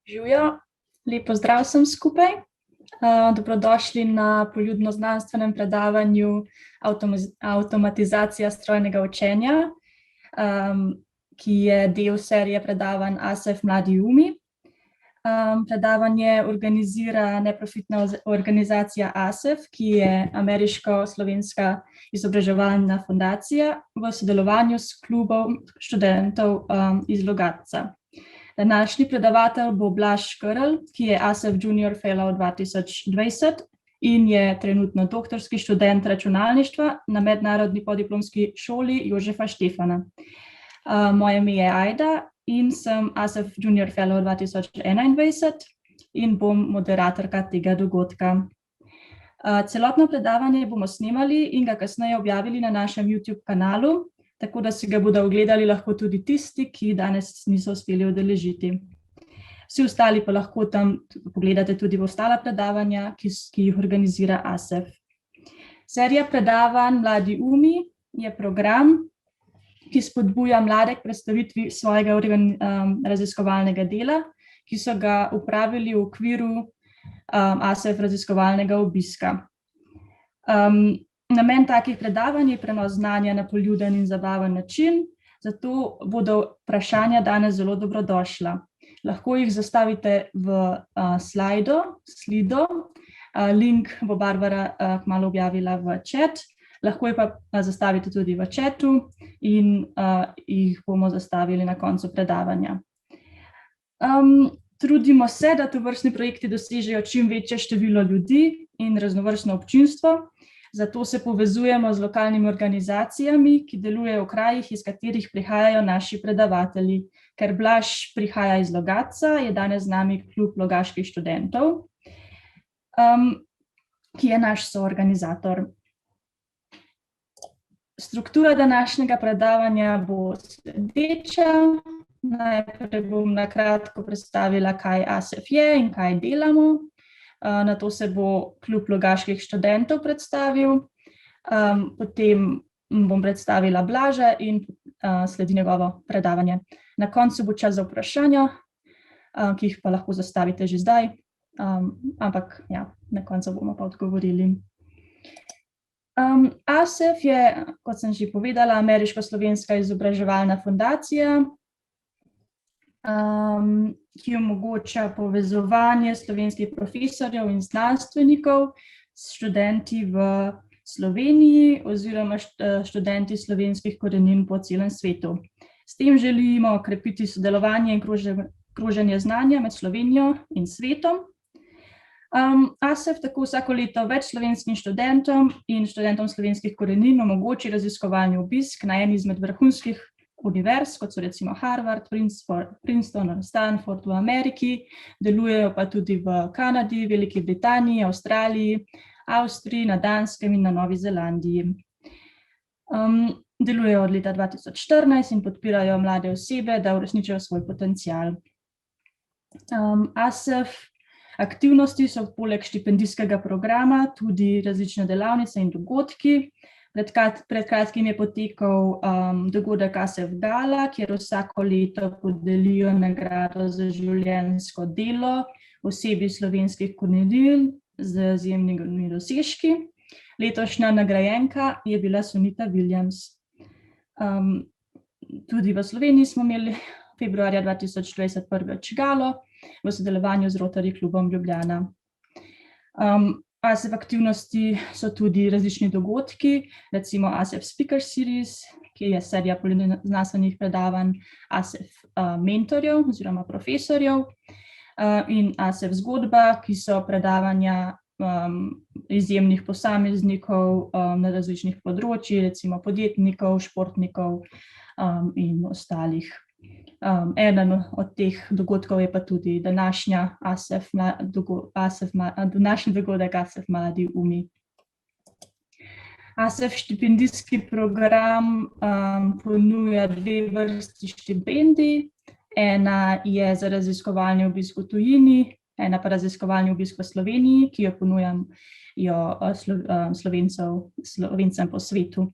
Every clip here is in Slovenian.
Živjo, lep pozdrav vsem skupaj. Dobrodošli na poljudno-znanstvenem predavanju Avtomatizacija strojnega učenja, ki je del serije predavanj ASEF Mladi umi. Predavanje organizira neprofitna organizacija ASEF, ki je ameriško-slovenska izobraževalna fundacija v sodelovanju s klubom študentov iz Logatca. Današnji predavatelj bo Blaž Škerl, ki je ASEF Junior Fellow 2020 in je trenutno doktorski študent računalništva na Mednarodni podiplomski šoli Jožefa Štefana. Moje ime je Ajda in sem ASEF Junior Fellow 2021 in bom moderatorka tega dogodka. Celotno predavanje bomo snemali in ga kasneje objavili na našem YouTube kanalu, tako da si ga bodo ogledali lahko tudi tisti, ki danes niso uspeli udeležiti. Vsi ostali pa lahko tam pogledate tudi v ostala predavanja, ki jih organizira ASEF. Serija predavanj Mladi umi je program, ki spodbuja mlade k predstavitvi svojega raziskovalnega dela, ki so ga opravili v okviru ASEF raziskovalnega obiska. Namen takih predavanj je prenos znanja na poljuden in zabaven način, zato bodo vprašanja danes zelo dobrodošla. Lahko jih zastavite v slido, link bo Barbara kmalu objavila v chat, lahko jih pa zastavite tudi v chatu in jih bomo zastavili na koncu predavanja. Trudimo se, da tovrstni projekti dosežejo čim večje število ljudi in raznovrstno občinstvo. Zato se povezujemo z lokalnimi organizacijami, ki delujejo v krajih, iz katerih prihajajo naši predavatelji. Ker Blaž prihaja iz Logatca, je danes z nami klub logaških študentov, ki je naš soorganizator. Struktura današnjega predavanja bo sledeča. Najprej bom na kratko predstavila, kaj ASEF je in kaj delamo. Nato se bo klub logaških študentov predstavil, potem bom predstavila Blaža in sledi njegovo predavanje. Na koncu bo čas za vprašanja, ki jih pa lahko zastavite že zdaj, ampak ja, na koncu bomo pa odgovorili. ASEF je, kot sem že povedala, ameriško-slovenska izobraževalna fundacija, ki omogoča povezovanje slovenskih profesorjev in znanstvenikov s študenti v Sloveniji oziroma študenti slovenskih korenin po celem svetu. S tem želimo krepiti sodelovanje in kroženje znanja med Slovenijo in svetom. ASEF tako vsako leto več slovenskim študentom in študentom slovenskih korenin omogoči raziskovalni obisk na eni izmed vrhunskih univerz, kot so recimo Harvard, Princeton, Stanford v Ameriki, delujejo pa tudi v Kanadi, Veliki Britaniji, Avstraliji, Avstriji, na Danskem in na Novi Zelandiji. Delujejo od leta 2014 in podpirajo mlade osebe, da uresničijo svoj potencial. ASEF aktivnosti so poleg štipendijskega programa tudi različne delavnice in dogodki. Pred kratkim je potekal dogodek ASEF Gala, kjer vsako leto podelijo nagrado za življenjsko delo osebi slovenskih korenin z izjemnimi dosežki. Letošnja nagrajenka je bila Sunita Williams. Tudi v Sloveniji smo imeli februarja 2020 prvič galo v sodelovanju z Rotary klubom Ljubljana. ASEF aktivnosti so tudi različni dogodki, recimo ASEF Speaker Series, ki je serija poljudno-znanstvenih predavanj ASEF mentorjev oziroma profesorjev, in ASEF zgodba, ki so predavanja izjemnih posameznikov na različnih področjih, recimo podjetnikov, športnikov in ostalih. Eden od teh dogodkov je pa tudi današnji dogodek ASEF Mladi umi. ASEF štipendijski program ponuja dve vrsti štipendij. Ena je za raziskovalni obisk v tujini, ena pa raziskovalni obisk v Sloveniji, ki jo ponujajo Slovencem po svetu.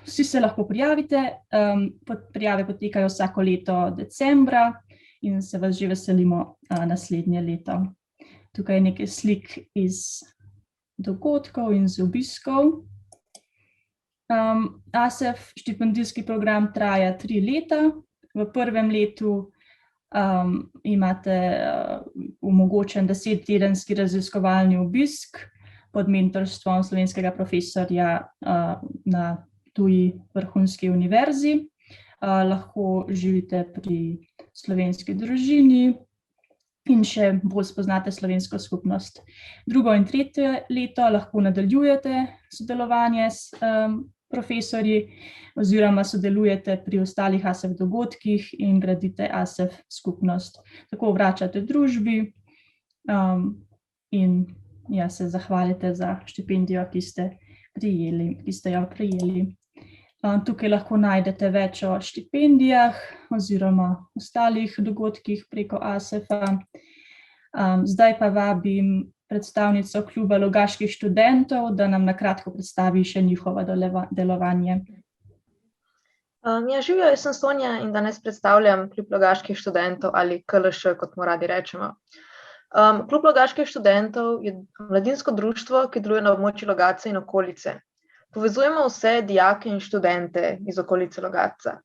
Vsi se lahko prijavite, prijave potekajo vsako leto decembra in se vas že veselimo naslednje leto. Tukaj je nekaj slik iz dogodkov in z obiskov. ASEF štipendijski program traja 3 leta. V prvem letu imate omogočen 10-tedenski raziskovalni obisk pod mentorstvom slovenskega profesorja na tuji vrhunski univerzi. Lahko živite pri slovenski družini in še bolj spoznate slovensko skupnost. Drugo in tretje leto lahko nadaljujete sodelovanje s profesorji oziroma sodelujete pri ostalih ASEF dogodkih in gradite ASEF skupnost. Tako vračate družbi in se zahvalite za štipendijo, ki ste jo prejeli. Tukaj lahko najdete več o štipendijah oziroma ostalih dogodkih preko ASEF-a. Zdaj pa vabim predstavnico kluba Logaških študentov, da nam na kratko predstavi še njihovo delovanje. Živijo, jaz sem Sonja in danes predstavljam klub Logaških študentov ali KLŠ, kot mu radi rečemo. Klub Logaških študentov je mladinsko društvo, ki deluje na območju Logatca in okolice. Povezujemo vse dijake in študente iz okolice Logatca.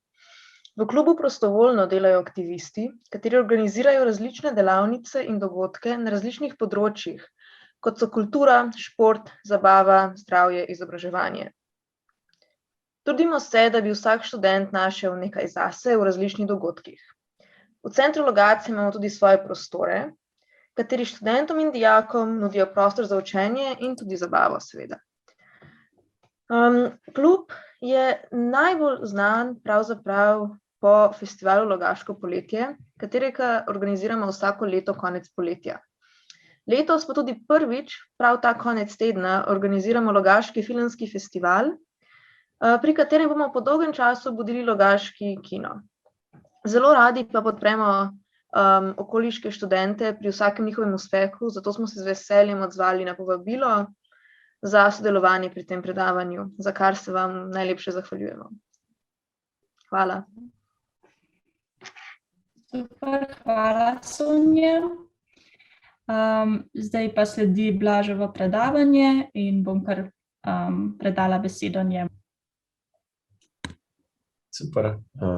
V klubu prostovoljno delajo aktivisti, kateri organizirajo različne delavnice in dogodke na različnih področjih, kot so kultura, šport, zabava, zdravje, izobraževanje. Trudimo se, da bi vsak študent našel nekaj zase v različnih dogodkih. V centru Logatca imamo tudi svoje prostore, kateri študentom in dijakom nudijo prostor za učenje in tudi zabavo, seveda. Klub je najbolj znan pravzaprav po festivalu Logaško poletje, katerega organiziramo vsako leto konec poletja. Letos pa tudi prvič, prav ta konec tedna, organiziramo Logaški filmski festival, pri katerem bomo po dolgem času budili logaški kino. Zelo radi pa podpremo okoliške študente pri vsakem njihovem uspehu, zato smo se z veseljem odzvali na povabilo za sodelovanje pri tem predavanju, za kar se vam najlepše zahvaljujemo. Hvala. Super, hvala, Sonja. Zdaj pa sledi Blaževo predavanje in bom kar predala besedo njemu. Super,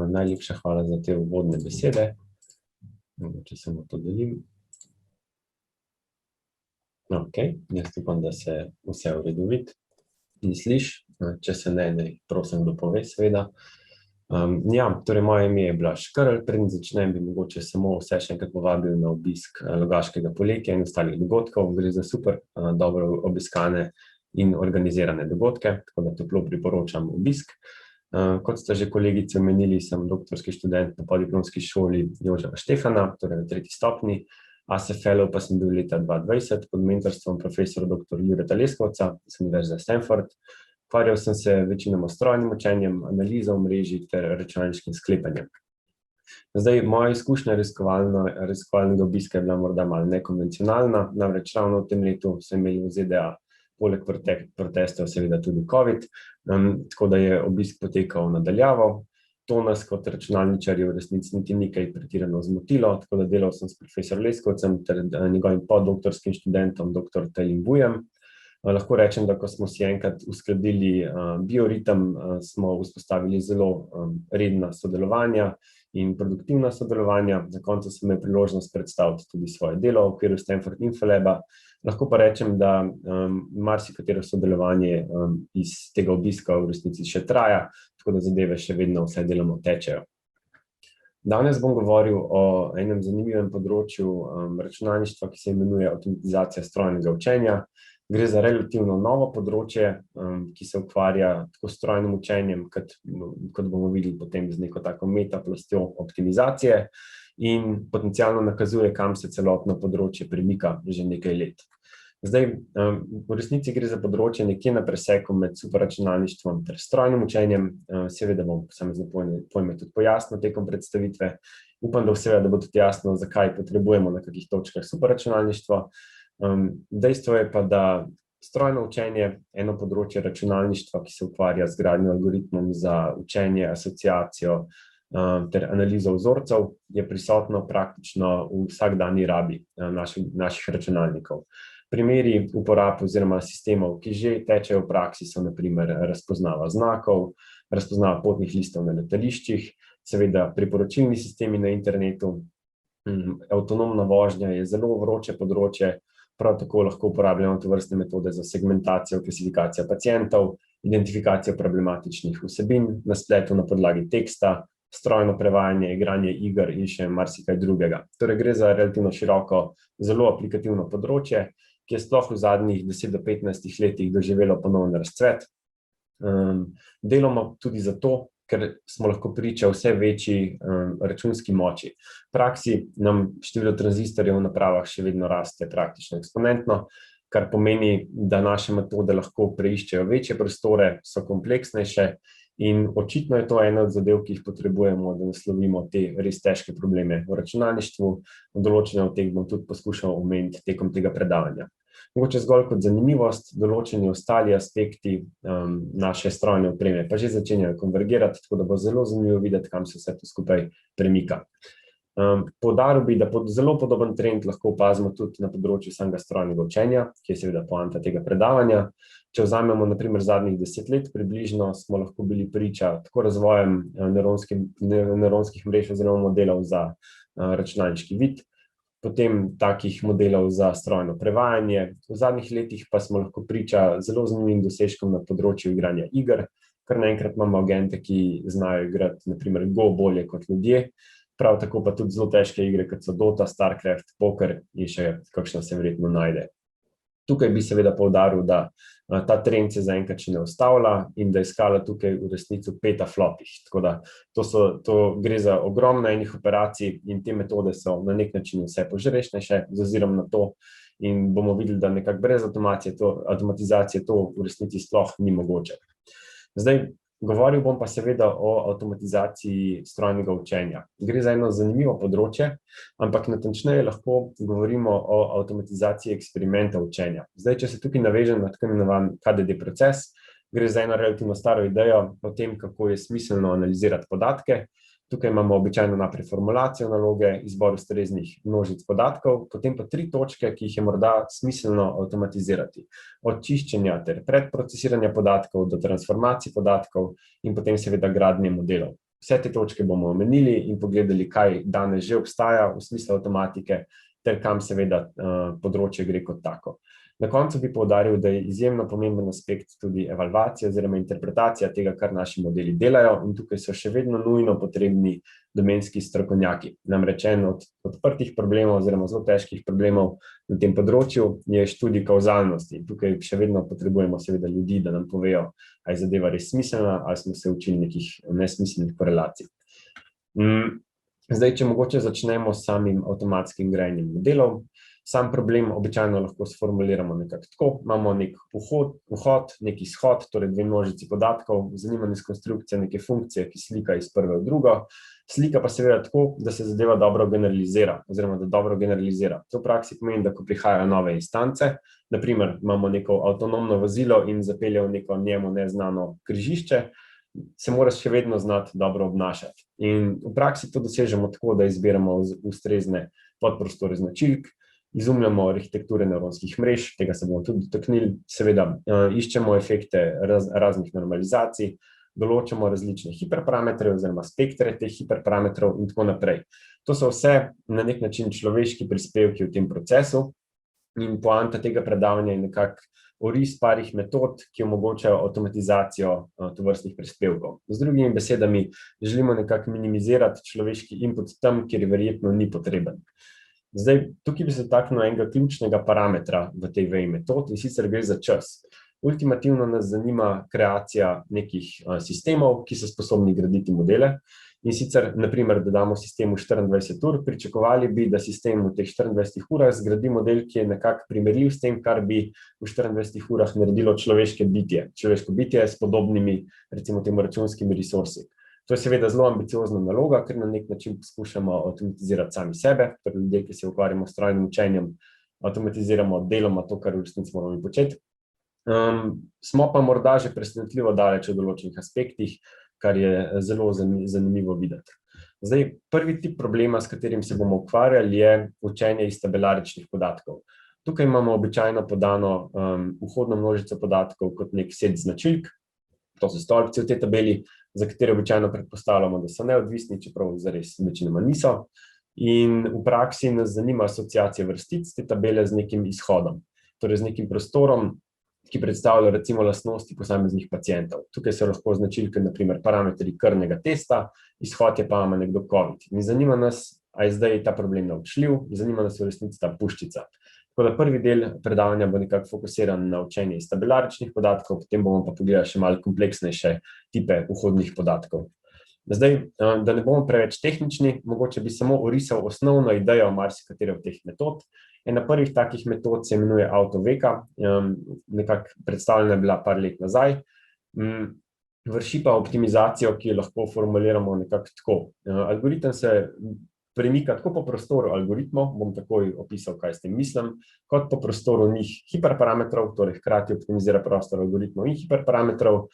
najlepša hvala za te uvodne besede. Če samo to delim. Jaz upam, da se vse v redu vidi in sliši. Če se ne, prosim, da pove, seveda. Torej moje ime je Blaž Škrl, preden začnem bi mogoče samo vse še enkrat povabil na obisk Logaškega poletja in ostalih dogodkov. Gre za super, dobro obiskane in organizirane dogodke, tako da toplo priporočam obisk. Kot sta že kolegice omenili, sem doktorski študent na podiplomski šoli Jožefa Štefana, torej na 3. stopnji. ASEF Fellow pa sem bil leta 2020 pod mentorstvom profesora dr. Jureta Leskovca z Univerze Stanford. Ukvarjal sem se večinoma s strojnim učenjem, analizo omrežij ter računalniškim sklepanjem. Zdaj, moja izkušnja raziskovalnega obiska je bila morda malo nekonvencionalna, namreč ravno v tem letu so imeli v ZDA poleg protestov seveda tudi COVID, tako da je obisk potekal nadaljavo. To nas kot računalničarje v resnici niti nekaj pretirano zmotilo, tako da delal sem s profesor Leskovcem ter njegovim poddoktorskim študentom dr. Telim Bujem. Lahko rečem, da ko smo si enkrat uskladili bioritem, smo vzpostavili zelo redna sodelovanja in produktivna sodelovanja. Na koncu sem imel priložnost predstaviti tudi svoje delo v okviru Stanford Infolaba. Lahko pa rečem, da marsikatero sodelovanje iz tega obiska v resnici še traja, tako da zadeve še vedno vse deloma tečejo. Danes bom govoril o enem zanimivem področju računalništva, ki se imenuje avtomatizacija strojnega učenja. Gre za relativno novo področje, ki se ukvarja tako s strojnim učenjem, kot bomo videli potem z neko tako metaplastjo optimizacije in potencialno nakazuje, kam se celotno področje premika že nekaj let. Zdaj, v resnici gre za področje nekje na preseku med superračunalništvom ter strojnim učenjem. Seveda bom posamezne pojme tudi pojasnil tekom predstavitve. Upam, da bo tudi jasno, zakaj potrebujemo na kakih točkah superračunalništvo. Dejstvo je pa, da strojno učenje, eno področje računalništva, ki se ukvarja z gradnjo algoritmom za učenje, asociacijo, ter analizo vzorcev je prisotno praktično v vsakdanji rabi naših računalnikov. Primeri uporab oziroma sistemov, ki že tečejo v praksi, so na primer razpoznava znakov, razpoznava potnih listov na letališčih, seveda priporočilni sistemi na internetu. Avtonomna vožnja je zelo vroče področje, prav tako lahko uporabljamo tovrstne metode za segmentacijo, klasifikacijo pacientov, identifikacijo problematičnih vsebin na spletu na podlagi teksta, strojno prevajanje, igranje iger in še marsikaj drugega. Torej gre za relativno široko, zelo aplikativno področje, ki je sploh v zadnjih 10 do 15 letih doživelo ponovno razcvet. Deloma tudi zato, ker smo lahko priča vse večji računski moči. V praksi nam število tranzistorjev v napravah še vedno raste praktično eksponentno, kar pomeni, da naše metode lahko preiščejo večje prostore, so kompleksnejše in očitno je to ena od zadev, ki jih potrebujemo, da naslovimo te res težke probleme v računalništvu. Določene od teh bom tudi poskušal omeniti tekom tega predavanja. Mogoče zgolj kot zanimivost, določeni ostali aspekti naše strojne opreme pa že začenjajo konvergirati, tako da bo zelo zanimivo videti, kam se vse to skupaj premika. Poudaril bi, da zelo podoben trend lahko opazimo tudi na področju samega strojnega učenja, ki je seveda poanta tega predavanja. Če vzamemo na primer zadnjih 10 let približno, smo lahko bili priča tako razvojem nevronskih mrež oziroma modelov za računalniški vid, potem takih modelov za strojno prevajanje. V zadnjih letih pa smo lahko priča zelo zanimivim dosežkom na področju igranja iger, kar naenkrat imamo agente, ki znajo igrati na primer Go bolje kot ljudje, prav tako pa tudi zelo težke igre, kot so Dota, Starcraft, Poker in še kakšna se verjetno najde. Tukaj bi seveda poudaril, da ta trend se zaenkrat še ne ustavlja in da je skala tukaj v resnici v petaflopih. Tako da to gre za ogromno enih operacij in te metode so na nek način vse požrešnejše z ozirom na to in bomo videli, da nekako brez avtomatizacije to v resnici sploh ni mogoče. Zdaj, govoril bom pa seveda o avtomatizaciji strojnega učenja. Gre za eno zanimivo področje, ampak natančneje lahko govorimo o avtomatizaciji eksperimenta učenja. Zdaj, če se tukaj navežem na tako imenovan KDD proces, gre za eno relativno staro idejo o tem, kako je smiselno analizirati podatke. Tukaj imamo običajno najprej formulacijo naloge, izbor ustreznih množic podatkov, potem pa 3 točke, ki jih je morda smiselno avtomatizirati. Od čiščenja ter predprocesiranja podatkov do transformacije podatkov in potem seveda gradnje modelov. Vse te točke bomo omenili in pogledali, kaj danes že obstaja v smislu avtomatike ter kam seveda področje gre kot tako. Na koncu bi poudaril, da je izjemno pomemben aspekt tudi evalvacija oziroma interpretacija tega, kar naši modeli delajo in tukaj so še vedno nujno potrebni domenski strokovnjaki. Namreč en od odprtih problemov oziroma zelo težkih problemov na tem področju je študij kavzalnosti. Tukaj še vedno potrebujemo seveda ljudi, da nam povejo, ali je zadeva res smiselna ali smo se učili nekih nesmiselnih korelacij. Zdaj, če mogoče začnemo s samim avtomatskim grajenjem modelov. Sam problem običajno lahko sformuliramo nekako tako. Imamo nek vhod, nek izhod, torej 2 množici podatkov, zanima nas konstrukcija neke funkcije, ki slika iz prve v drugo. Slika pa seveda tako, da se zadeva dobro generalizira, oziroma da dobro generalizira. To v praksi pomeni, da ko prihajajo nove instance, na primer imamo neko avtonomno vozilo in zapelje v neko njemu neznano križišče, se mora še vedno znati dobro obnašati. In v praksi to dosežemo tako, da izbiramo ustrezne podprostore značilk, izumljamo arhitekture nevronskih mrež, tega se bomo tudi dotaknili, seveda iščemo efekte raznih normalizacij, določamo različne hiperparametre oziroma spektre teh hiperparametrov in tako naprej. To so vse na nek način človeški prispevki v tem procesu in poanta tega predavanja je nekako oris parih metod, ki omogočajo avtomatizacijo tovrstnih prispevkov. Z drugimi besedami, želimo nekako minimizirati človeški input tam, kjer verjetno ni potreben. Zdaj, tukaj bi se dotaknil enega ključnega parametra v tej veji metod in sicer gre za čas. Ultimativno nas zanima kreacija nekih sistemov, ki so sposobni graditi modele in sicer, na primer, da damo sistemu 24 ur, pričakovali bi, da sistem v teh 24 urah zgradi model, ki je nekako primerljiv s tem, kar bi v 24 urah naredilo človeško bitje s podobnimi, recimo temu računskimi resursi. To je seveda zelo ambiciozna naloga, ker na nek način poskušamo avtomatizirati sami sebe, torej ljudje, ki se ukvarjamo s strojnim učenjem, avtomatiziramo deloma to, kar v resnici moramo početi. Smo pa morda že presenetljivo daleč v določenih aspektih, kar je zelo zanimivo videti. Zdaj, prvi tip problema, s katerim se bomo ukvarjali, je učenje iz tabelaričnih podatkov. Tukaj imamo običajno podano vhodno množico podatkov kot nek set značilk. To so stolpci v tej tabeli, za katere običajno predpostavljamo, da so neodvisni, čeprav zares večinoma niso. In v praksi nas zanima asociacija vrstic te tabele z nekim izhodom, torej z nekim prostorom, ki predstavlja recimo lastnosti posameznih pacientov. Tukaj so lahko značilke, na primer parametri krvnega testa, izhod je pa ima nekdo COVID. In zanima nas, a je zdaj ta problem naučljiv, zanima nas v resnici ta puščica. Tako da prvi del predavanja bo nekako fokusiran na učenje iz tabelaričnih podatkov, potem bomo pa pogledali še malo kompleksnejše tipe vhodnih podatkov. Zdaj, da ne bomo preveč tehnični, mogoče bi samo orisal osnovno idejo marsikatere od teh metod. Ena prvih takih metod se imenuje AutoVeka, nekako predstavljena je bila par let nazaj. Vrši pa optimizacijo, ki jo lahko formuliramo nekako tako. Algoritem se premika tako po prostoru algoritmov, bom takoj opisal, kaj s tem mislim, kot po prostoru njih hiperparametrov, torej hkrati optimizira prostor algoritmov in hiperparametrov.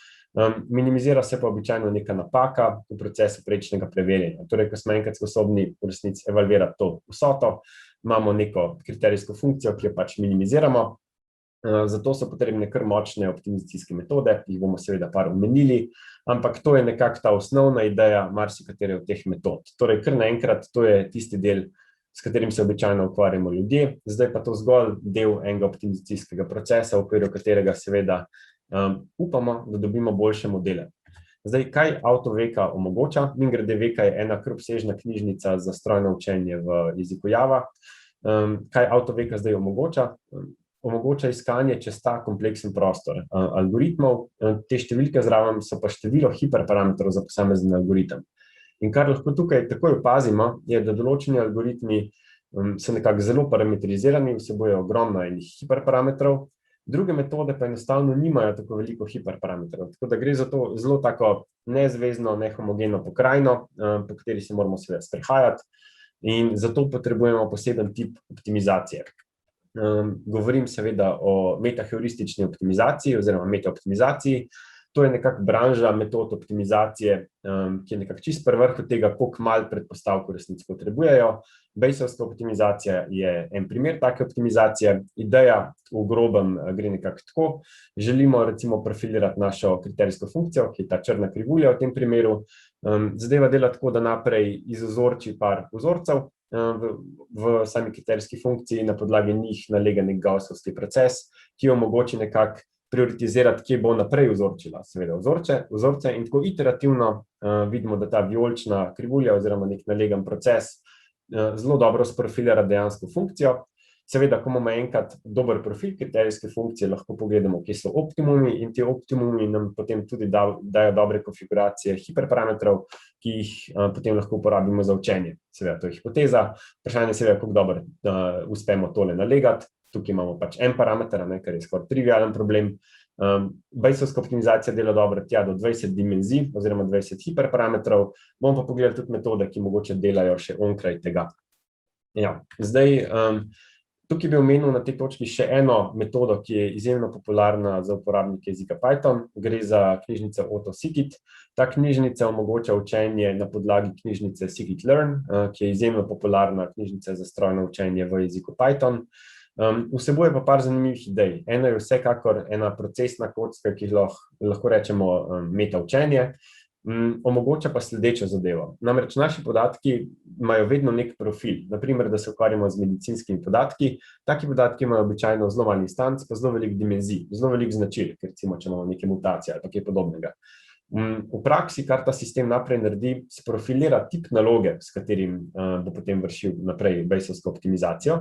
Minimizira se pa običajno neka napaka v procesu prečnega preverjanja. Torej, ko smo enkrat sposobni v resnici evalvirati to vsoto, imamo neko kriterijsko funkcijo, ki jo pač minimiziramo. Zato so potrebne kar močne optimizacijske metode, jih bomo seveda par omenili, ampak to je nekako ta osnovna ideja marsikatere od teh metod. Torej, kar naenkrat, to je tisti del, s katerim se običajno ukvarjamo ljudje, zdaj pa to zgolj del enega optimizacijskega procesa, v okviru katerega seveda upamo, da dobimo boljše modele. Zdaj, kaj AutoVeka omogoča? Mimogrede, Veka je ena kar obsežna knjižnica za strojno učenje v jeziku Java. Kaj AutoVeka zdaj omogoča? Omogoča iskanje čez ta kompleksen prostor algoritmov. Te številke zraven so pa število hiperparametrov za posamezen algoritem. In kar lahko tukaj takoj opazimo, je, da določeni algoritmi so nekako zelo parametrizirani, vsebujejo ogromno enih hiperparametrov, druge metode pa enostavno nimajo tako veliko hiperparametrov. Tako da gre za to zelo tako nezvezno, nehomogeno pokrajino, po kateri se moramo seveda sprehajati, in zato potrebujemo poseben tip optimizacije. Govorim seveda o metaheuristični optimizaciji oziroma metaoptimizaciji. To je nekako branža metod optimizacije, ki je nekako čisto pri vrhu tega, koliko malo predpostavk v resnici potrebujejo. Bayesovska optimizacija je en primer take optimizacije. Ideja v grobem gre nekako tako. Želimo recimo profilirati našo kriterijsko funkcijo, ki je ta črna krivulja v tem primeru. Zadeva dela tako, da naprej izozorči par vzorcev v sami kriterijski funkciji, na podlagi njih nalega nek gaussovski proces, ki omogoči nekako prioritizirati, kje bo naprej vzorčila seveda vzorce, in tako iterativno vidimo, da ta vijolična krivulja oziroma nek nalegan proces zelo dobro sprofilira dejansko funkcijo. Seveda, ko imamo enkrat dober profil kriterijske funkcije, lahko pogledamo, kje so optimumi, in ti optimumi nam potem tudi dajo dobre konfiguracije hiperparametrov, ki jih potem lahko uporabimo za učenje. Seveda, to je hipoteza. Vprašanje je seveda, kako dobro uspemo tole nalegati. Tukaj imamo pač en parameter, kar je skoraj trivialen problem. Bayesovska optimizacija dela dobro tja do 20 dimenzij oziroma 20 hiperparametrov. Bomo pa pogledali tudi metode, ki mogoče delajo še onkraj tega. Ja, zdaj, tukaj bi omenil na tej točki še eno metodo, ki je izjemno popularna za uporabnike jezika Python. Gre za knjižnico AutoScikit. Ta knjižnica omogoča učenje na podlagi knjižnice scikit-learn, ki je izjemno popularna knjižnica za strojno učenje v jeziku Python. Vsebuje pa par zanimivih idej. Ena je vsekakor ena procesna kocka, ki lahko rečemo meta učenje. Omogoča pa sledečo zadevo. Namreč naši podatki imajo vedno nek profil, naprimer, da se ukvarjamo z medicinskimi podatki. Taki podatki imajo običajno zelo malo instanc, pa zelo veliko dimenzij, zelo veliko značilk, recimo, če imamo neke mutacije ali kaj podobnega. V praksi, kar ta sistem naprej naredi, sprofilira tip naloge, s katerim bo potem vršil naprej Bayesovsko optimizacijo,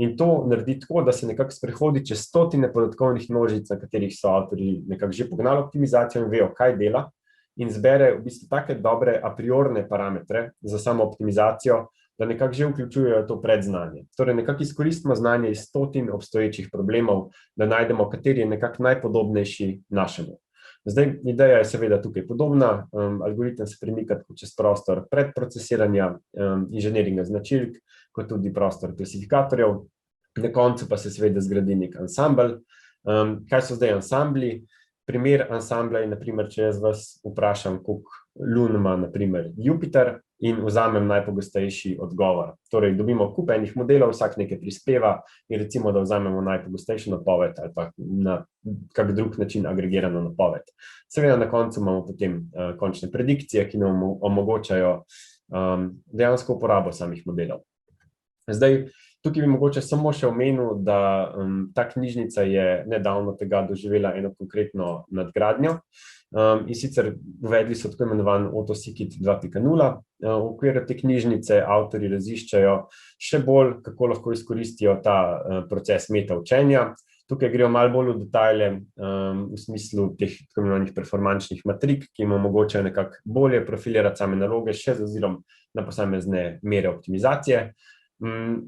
in to naredi tako, da se nekako sprehodi čez stotine podatkovnih množic, na katerih so avtorji nekako že pognali optimizacijo in vejo, kaj dela, in zbere v bistvu take dobre a priorne parametre za samo optimizacijo, da nekako že vključujejo to predznanje. Torej, nekako izkoristimo znanje iz stotin obstoječih problemov, da najdemo, kateri je nekako najpodobnejši našemu. Zdaj, ideja je seveda tukaj podobna. Algoritem se premika tako čez prostor predprocesiranja, inženiringa značilk, kot tudi prostor klasifikatorjev. Na koncu pa se seveda zgradi nek ansambel. Kaj so zdaj ansambli? primer ansambla je, naprimer, če jaz vas vprašam, koliko lun ima, naprimer, Jupiter in vzamem najpogostejši odgovor. Torej, dobimo kup enih modelov, vsak nekaj prispeva in recimo, da vzamemo najpogostejšo napoved ali pa na kak drug način agregirano napoved. Seveda na koncu imamo potem končne predikcije, ki nam omogočajo dejansko uporabo samih modelov. Zdaj, tukaj bi mogoče samo še omenil, da ta knjižnica je nedavno tega doživela eno konkretno nadgradnjo. In sicer uvedli so tako imenovan AutoScikit 2.0. V okviru te knjižnice avtorji raziščajo še bolj, kako lahko izkoristijo ta proces meta učenja. Tukaj grejo malo bolj v detajle v smislu teh tako imenovanih performančnih matrik, ki jim omogočajo nekako bolje profilirati same naloge še z ozirom na posamezne mere optimizacije.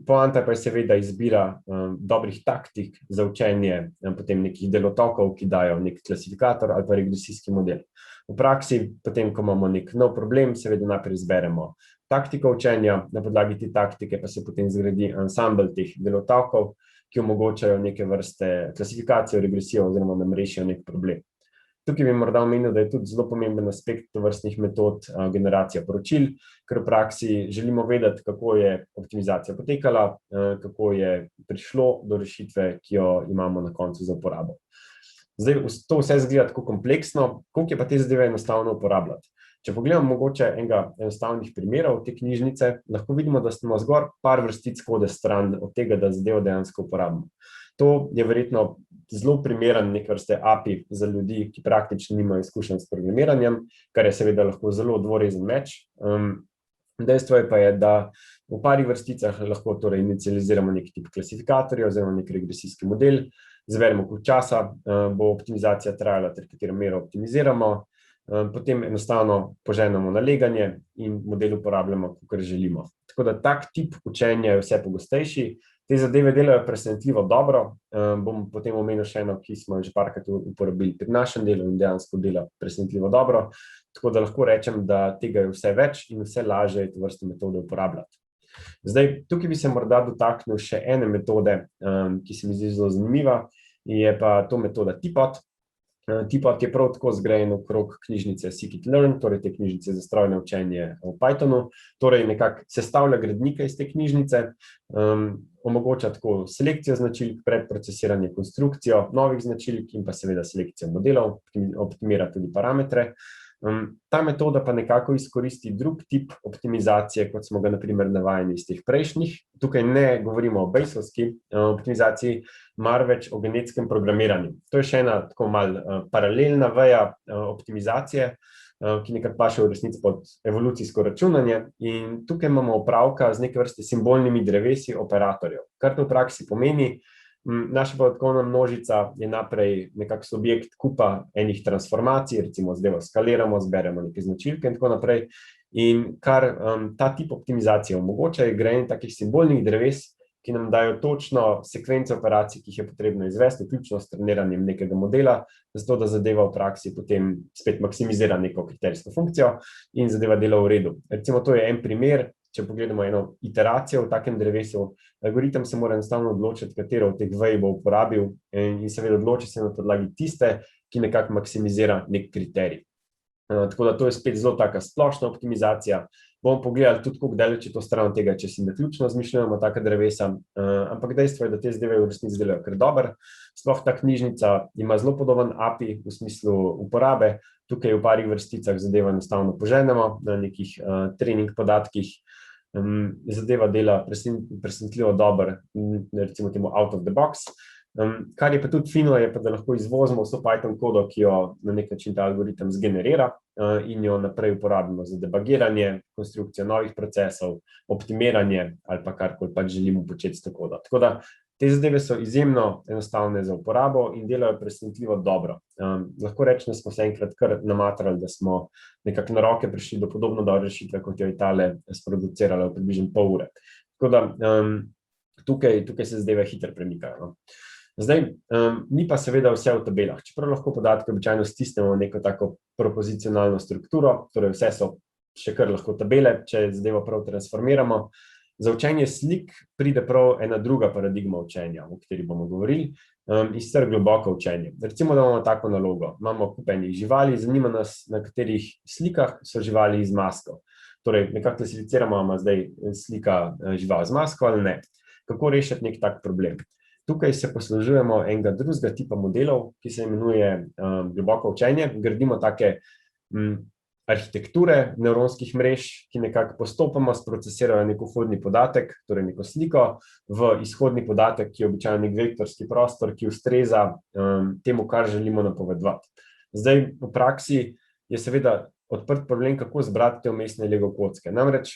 Poanta pa je seveda izbira dobrih taktik za učenje potem nekih delotokov, ki dajo nek klasifikator ali pa regresijski model. V praksi, potem, ko imamo nek nov problem, seveda najprej izberemo taktiko učenja, na podlagi te taktike pa se potem zgradi ansambel teh delotokov, ki omogočajo neke vrste klasifikacijo, regresijo oziroma nam rešijo nek problem. Tukaj bi morda omenil, da je tudi zelo pomemben aspekt tovrstnih metod generacija poročil, ker v praksi želimo vedeti, kako je optimizacija potekala, kako je prišlo do rešitve, ki jo imamo na koncu za uporabo. Zdaj, to vse izgleda tako kompleksno, koliko je pa te zadeve enostavno uporabljati. Če pogledamo mogoče enega enostavnih primerov te knjižnice, lahko vidimo, da smo zgor par vrstic kode stran od tega, da zadevo dejansko uporabimo. To je verjetno zelo primeren nek vrste API za ljudi, ki praktično nimajo izkušenj s programiranjem, kar je seveda lahko zelo dvorezen meč. Dejstvo je pa je, da v parih vrsticah lahko torej inicializiramo nek tip klasifikatorja oziroma nek regresijski model, zverimo, koliko časa bo optimizacija trajala ter katero mero optimiziramo, potem enostavno poženemo naleganje in model uporabljamo, kakor želimo. Tako da tak tip učenja je vse pogostejši. Te zadeve delajo presenetljivo dobro. Bom potem omenil še eno, ki smo že parkrat uporabili pri našem delu in dejansko dela presenetljivo dobro. Tako da lahko rečem, da tega je vse več in vse lažje je tovrstne metode uporabljati. Zdaj, tukaj bi se morda dotaknil še ene metode, ki se mi zdi zelo zanimiva, je pa to metoda Tipot. Tipot je prav tako zgrajen okrog knjižnice Scikit-learn, torej te knjižnice za strojno učenje v Pythonu, torej nekako sestavlja gradnike iz te knjižnice, omogoča tako selekcijo značilk, predprocesiranje, konstrukcijo novih značilk in pa seveda selekcijo modelov, optimira tudi parametre. Ta metoda pa nekako izkoristi drug tip optimizacije, kot smo ga na primer navajeni iz teh prejšnjih. Tukaj ne govorimo o Bayesovski optimizaciji, marveč o genetskem programiranju. To je še ena tako malo paralelna veja optimizacije, ki nekako paše v resnici pod evolucijsko računanje. In tukaj imamo opravka z neke vrste simbolnimi drevesi operatorjev. Kar to v praksi pomeni, naša podatkovna množica je naprej nekako subjekt kupa enih transformacij, recimo zdaj skaliramo, zberemo neke značilke in tako naprej. In kar ta tip optimizacije omogoča, je grajenje takih simbolnih dreves, ki nam dajo točno sekvence operacij, ki jih je potrebno izvesti, vključno s treniranjem nekega modela, zato da zadeva v praksi potem spet maksimizira neko kriterijsko funkcijo in zadeva dela v redu. Recimo to je en primer. Če pogledamo eno iteracijo v takem drevesu, algoritem se mora enostavno odločiti, katero od teh vej bo uporabil in seveda odloči se na podlagi tiste, ki nekako maksimizira nek kriterij. Tako da to je spet zelo taka splošna optimizacija. Bomo pogledali tudi, koliko daleč je to stran od tega, če si naključno zmišljujemo taka drevesa, ampak dejstvo je, da te zadeve v resnici delajo kar dobro. Sploh ta knjižnica ima zelo podoben API v smislu uporabe. Tukaj v parih vrsticah zadeva enostavno poženemo na nekih trening podatkih. Zadeva dela presenetljivo dobro, recimo temu out of the box. Kar je pa tudi fino, je pa, da lahko izvozimo vso Python kodo, ki jo na nek način ta algoritem zgenerira in jo naprej uporabimo za debagiranje, konstrukcijo novih procesov, optimiranje ali pa karkoli pač želimo početi s to kodo. Tako da te zadeve so izjemno enostavne za uporabo in delajo presenetljivo dobro. Lahko rečem, da smo se enkrat kar namatrali, da smo nekako na roke prišli do podobno dobre rešitve, kot jo je tale sproducirala v približno pol ure. Tako da tukaj se zadeve hitro premikajo. Zdaj, ni pa seveda vse v tabelah, čeprav lahko podatke običajno stisnemo v neko tako propozicionalno strukturo, torej vse so še kar lahko tabele, če zadevo prav transformiramo. za učenje slik pride prav ena druga paradigma učenja, o kateri bomo govorili, in sicer globoko učenje. Recimo, da imamo tako nalogo. Imamo kup enih živali, zanima nas, na katerih slikah so živali z masko. Torej, nekako klasificiramo, ima zdaj slika žival z masko ali ne. Kako rešiti nek tak problem? Tukaj se poslužujemo enega drugega tipa modelov, ki se imenuje globoko učenje. Gradimo take arhitekture nevronskih mrež, ki nekako postopoma sprocesirajo nek vhodni podatek, torej neko sliko, v izhodni podatek, ki je običajno nek vektorski prostor, ki ustreza temu, kar želimo napovedovati. Zdaj, v praksi je seveda odprt problem, kako zbrati te vmesne Lego kocke. Namreč,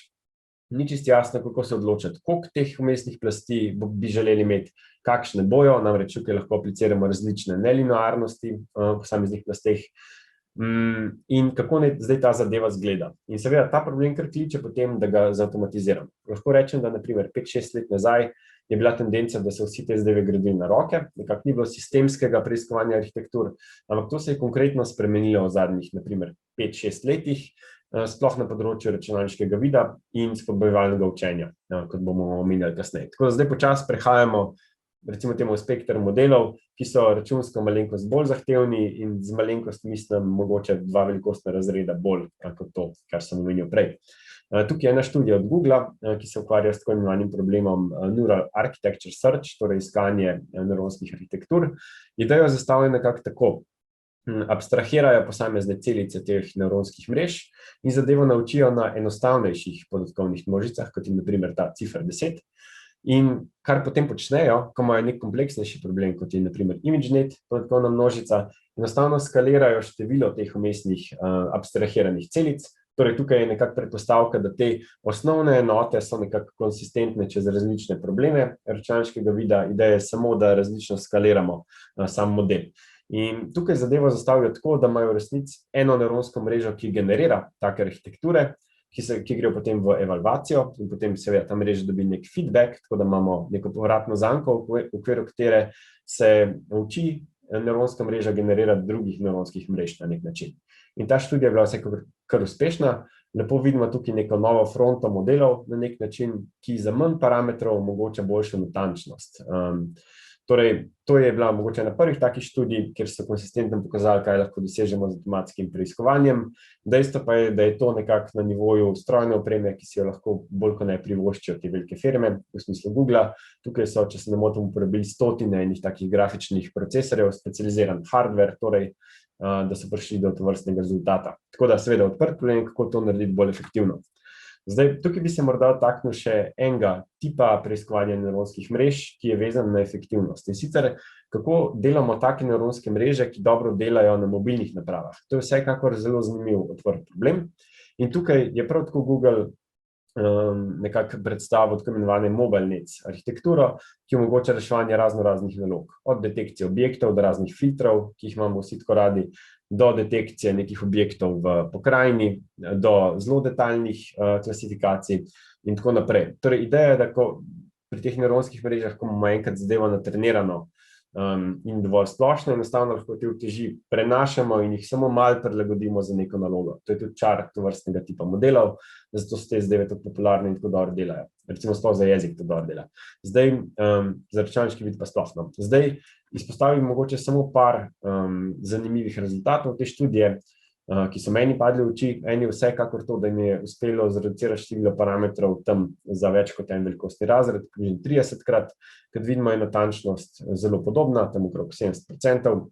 ni čisto jasno, kako se odločiti, koliko teh vmesnih plasti bi želeli imeti, kakšne bojo, namreč tukaj lahko apliciramo različne nelinearnosti v posameznih plasteh in kako zdaj ta zadeva zgleda. In seveda ta problem kar kliče potem, da ga zautomatiziramo. Lahko rečem, da naprimer 5-6 let nazaj je bila tendenca, da so vsi te zadeve gradili na roke, nekako ni bilo sistemskega preiskovanja arhitektur, ampak to se je konkretno spremenilo v zadnjih, naprimer, 5-6 letih, sploh na področju računalniškega vida in spodbujevalnega učenja, kot bomo omenjali kasneje. Tako da zdaj počasi prehajamo, recimo temu spekter modelov, ki so računsko malenkost bolj zahtevni in z malenkost mislim mogoče 2 velikostna razreda bolj kot to, kar sem omenil prej. Tukaj je ena študija od Googla, ki se ukvarja s tako imenovanim problemom Neural Architecture Search, torej iskanje nevronskih arhitektur. Ideja je zastavljena nekako tako. Abstrahirajo posamezne celice teh nevronskih mrež in zadevo naučijo na enostavnejših podatkovnih množicah, kot je naprimer ta cifra 10. In kar potem počnejo, ko imajo nek kompleksnejši problem, kot je naprimer ImageNet, podatkovna množica, enostavno skalirajo število teh vmesnih abstrahiranih celic. Torej, tukaj je nekako predpostavka, da te osnovne enote so nekako konsistentne čez različne probleme računalniškega vida, ideja je samo, da različno skaliramo sam model. In tukaj zadevo zastavijo tako, da imajo v resnici eno nevronsko mrežo, ki generira take arhitekture, ki grejo potem v evalvacijo in potem seveda ta mreža dobi nek feedback, tako da imamo neko povratno zanko, v okviru katere se uči nevronska mreža generirati drugih nevronskih mrež na nek način. In ta študija je bila vsekakor kar uspešna. Lepo vidimo tukaj neko novo fronto modelov na nek način, ki za manj parametrov omogoča boljšo natančnost. Torej, to je bila mogoče na prvih takih študij, kjer so konsistentno pokazali, kaj lahko dosežemo z avtomatskim preiskovanjem. Dejstvo pa je, da je to nekako na nivoju strojne opreme, ki si jo lahko bolj kot ne privoščijo te velike firme, v smislu Googla. Tukaj so, če se ne motim, uporabili stotine enih takih grafičnih procesorjev, specializiran hardware, torej, da so prišli do tovrstnega rezultata. Tako da seveda odprt problem, kako to narediti bolj efektivno. Zdaj, tukaj bi se morda dotaknil še enega tipa preiskovanja nevronskih mrež, ki je vezan na efektivnost. In sicer, kako delamo take nevronske mreže, ki dobro delajo na mobilnih napravah. To je vsekakor zelo zanimiv odprt problem. In tukaj je prav tako Google nekako predstavil tako imenovane mobile nets arhitekturo, ki omogoča reševanje raznih nalog. Od detekcije objektov do raznih filtrov, ki jih imamo vsi tako radi, do detekcije nekih objektov v pokrajini, do zelo detaljnih klasifikacij in tako naprej. Torej, ideja je, da pri teh nevronskih mrežah, ko imamo enkrat zadevo natrenirano in dovolj splošno, enostavno lahko te uteži prenašamo in jih samo malo prilagodimo za neko nalogo. To je tudi čar tovrstnega tipa modelov, zato so te zadeve tako popularne in tako dobro delajo. Recimo sploh za jezik to dobro dela. Zdaj, za računalniški vid pa sploh. Zdaj, izpostavim mogoče samo par zanimivih rezultatov te študije, ki so meni padli v oči. Eni vsekakor to, da jim je uspelo zreducirati število parametrov tam za več kot en velikostni razred, približno 30-krat, kad vidimo je natančnost zelo podobna, tam okrog 70%,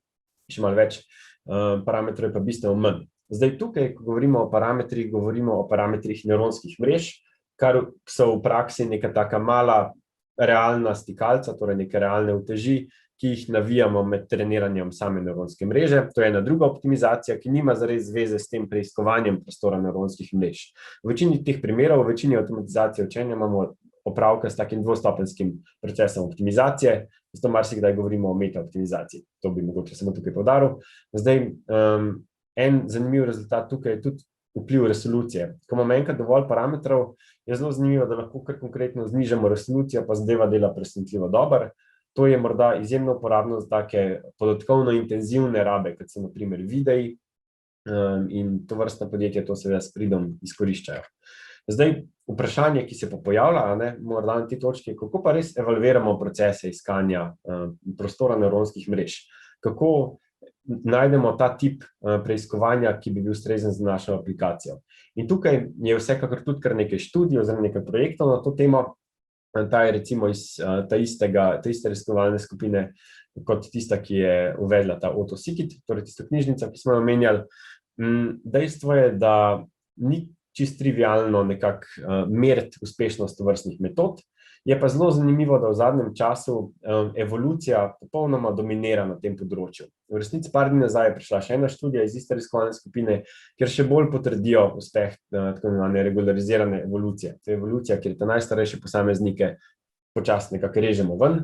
še malo več parametrov je pa bistveno manj. Zdaj tukaj, ko govorimo o parametrih nevronskih mrež, kar so v praksi neka taka mala realna stikalca, torej neke realne uteži, ki jih navijamo med treniranjem same nevronske mreže. To je ena druga optimizacija, ki nima zares veze s tem preiskovanjem prostora nevronskih mrež. V večini teh primerov, v večini avtomatizacije učenja imamo opravka s takim dvostopenskim procesom optimizacije, zato marsikdaj govorimo o metaoptimizaciji. To bi mogoče samo tukaj poudaril. Zdaj, en zanimiv rezultat tukaj je tudi vpliv resolucije. Ko imamo enkrat dovolj parametrov, je zelo zanimivo, da lahko kar konkretno znižamo resolucijo, pa zadeva dela presenetljivo dobro. To je morda izjemno uporabno za take podatkovno intenzivne rabe, kot so na primer videi, in tovrstna podjetja to seveda s pridom izkoriščajo. Zdaj, vprašanje, ki se pa pojavlja, morda na tej točki, kako pa res evalviramo procese iskanja prostora nevronskih mrež. Kako najdemo ta tip preiskovanja, ki bi bil ustrezen za našo aplikacijo. In tukaj je vsekakor tudi kar nekaj študij oziroma nekaj projektov na to temo. Ta je recimo iz te iste raziskovalne skupine kot tista, ki je uvedla ta AutoSeekit, torej tista knjižnica, ki smo jo omenjali. Dejstvo je, da ni čisto trivialno nekako meriti uspešnost tovrstnih metod. Je pa zelo zanimivo, da v zadnjem času evolucija popolnoma dominira na tem področju. V resnici par dni nazaj je prišla še ena študija iz iste raziskovalne skupine, kjer še bolj potrdijo uspeh tako imenovane regularizirane evolucije. To je evolucija, kjer te najstarejše posameznike počasno nekako režemo ven.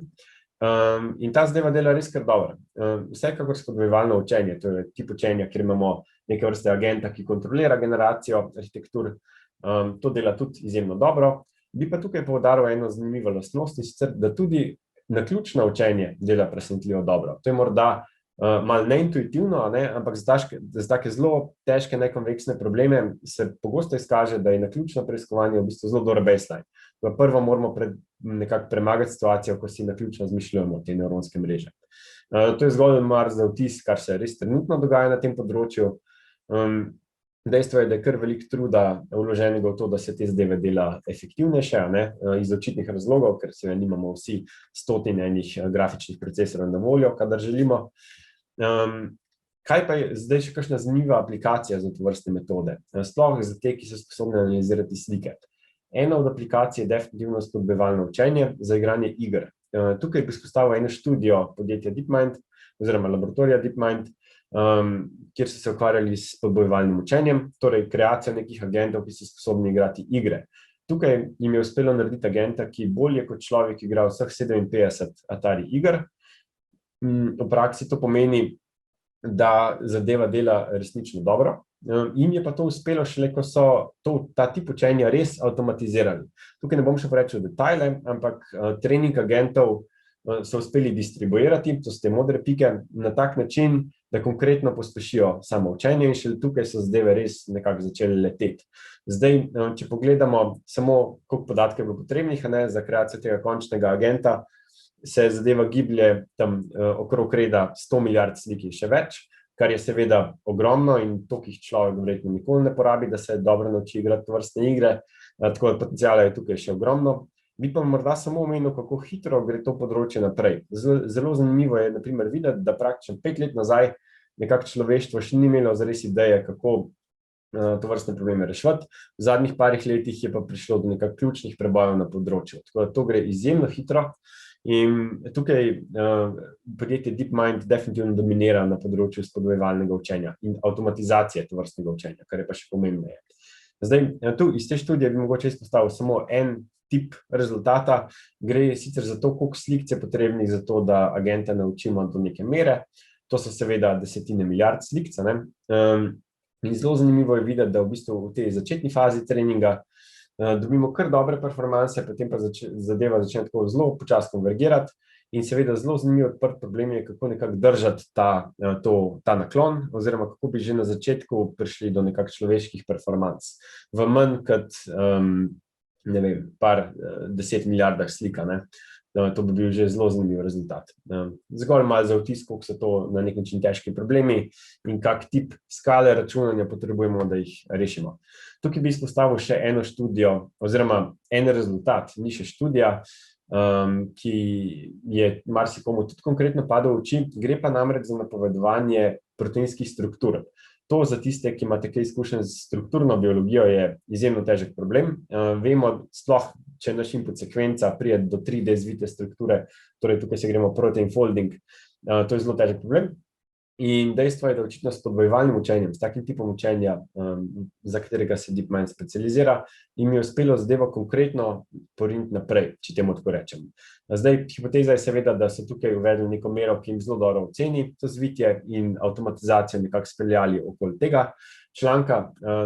In ta zadeva dela res kar dobro. Vsekakor spodbujevalno učenje, to je tip učenja, kjer imamo neke vrste agenta, ki kontrolira generacijo arhitektur. To dela tudi izjemno dobro. Bi pa tukaj poudaril eno zanimivo lastnost, sicer, da tudi naključno učenje dela presenetljivo dobro. To je morda malo neintuitivno, ampak za take zelo težke nekonveksne probleme se pogosto izkaže, da je naključno preiskovanje v bistvu zelo dober baseline. Prvo moramo nekako premagati situacijo, ko si naključno izmišljujemo te nevronske mreže. To je zgolj mar za vtis, kar se res trenutno dogaja na tem področju. Dejstvo je, da je kar veliko truda vloženega v to, da se te zadeve dela efektivnejše, iz očitnih razlogov, ker se nimamo vsi stotine enih grafičnih procesorjev na voljo, kadar želimo. Kaj pa je zdaj še kakšna zanimiva aplikacija za tovrstne metode? Sploh za te, ki so sposobni analizirati slike. Ena od aplikacij je definitivno spodbujevalno učenje za igranje iger. Tukaj bi izpostavil eno študijo podjetja DeepMind oziroma laboratorija DeepMind, kjer so se ukvarjali s spodbujevalnim učenjem, torej kreacijo nekih agentov, ki so sposobni igrati igre. Tukaj jim je uspelo narediti agenta, ki bolje kot človek igra vseh 57 Atari iger. V praksi to pomeni, da zadeva dela resnično dobro. In je pa to uspelo šele, ko so ta tip učenja res avtomatizirali. Tukaj ne bom še porečil detajle, ampak trening agentov so uspeli distribuirati, to so te modre pike, na tak način, da konkretno pospešijo samo učenje in šele tukaj so zadeve res nekako začeli leteti. Zdaj, če pogledamo samo, koliko podatkov je bilo potrebnih, za kreacijo tega končnega agenta, se zadeva giblje tam okrog reda 100 milijard slik in še več, kar je seveda ogromno in toliko jih človek verjetno nikoli ne porabi, da se dobro nauči igrati tovrstne igre, tako da potenciala je tukaj še ogromno. Bi pa morda samo omenil, kako hitro gre to področje naprej. Zelo zanimivo je, na primer, videti, da praktično 5 let nazaj nekako človeštvo še ni imelo zares ideje, kako tovrstne probleme reševati. V zadnjih parih letih je pa prišlo do nekako ključnih prebojev na področju. Tako da to gre izjemno hitro in tukaj podjetje DeepMind definitivno dominira na področju spodbujevalnega učenja in avtomatizacije tovrstnega učenja, kar je pa še pomembneje. Zdaj, tu iz te študije bi mogoče izpostavil samo en tip rezultata. Gre sicer za to, koliko slik je potrebnih za to, da agenta naučimo do neke mere. To so seveda desetine milijard slik. In zelo zanimivo je videti, da v bistvu v tej začetni fazi treninga dobimo kar dobre performanse, potem pa zadeva začne tako zelo počasi konvergirati in seveda zelo zanimiv odprt problem je, kako nekako držati ta naklon oziroma kako bi že na začetku prišli do nekako človeških performans. V manj kot, ne vem, par 10 milijardah slika, to bi bil že zelo zanimiv rezultat. Zgolj malo za vtis, koliko so to na nek način težki problemi in kak tip skale računanja potrebujemo, da jih rešimo. Tukaj bi izpostavil še eno študijo oziroma en rezultat, ni še študija, ki je marsikomu tudi konkretno padel v oči, gre pa namreč za napovedovanje proteinskih struktur. To za tiste, ki imate kaj izkušenj z strukturno biologijo, je izjemno težek problem. Vemo, sploh, če naš input sekvenca pride do 3D zvite strukture, torej tukaj se gremo protein folding, to je zelo težek problem. In dejstvo je, da očitno s spodbujevalnim učenjem, s takim tipom učenja, za katerega se DeepMind specializira, jim je uspelo zadevo konkretno poriniti naprej, če temu tako rečem. Zdaj, hipoteza je seveda, da so tukaj uvedli neko mero, ki jim zelo dobro oceni to zvitje in avtomatizacijo nekako speljali okoli tega članka.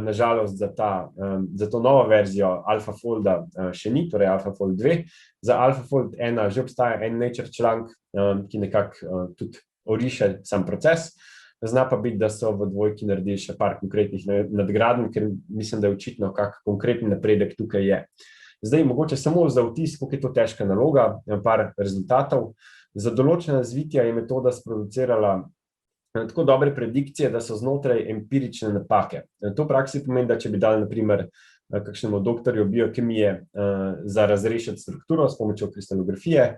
Nažalost, za to novo verzijo AlphaFolda še ni, torej AlphaFold 2. Za AlphaFold 1 že obstaja en Nature članek, ki nekako tudi oriše sam proces. Zna pa biti, da so v dvojki naredili še par konkretnih nadgradenj, ker mislim, da je očitno, kak konkretni napredek tukaj je. Zdaj, mogoče samo za vtis, koliko je to težka naloga, par rezultatov. Za določena zvitja je metoda sproducirala tako dobre predikcije, da so znotraj empirične napake. To v praksi pomeni, da če bi dali, na primer, kakšnemu doktorju biokemije za razrešiti strukturo s pomočjo kristalografije,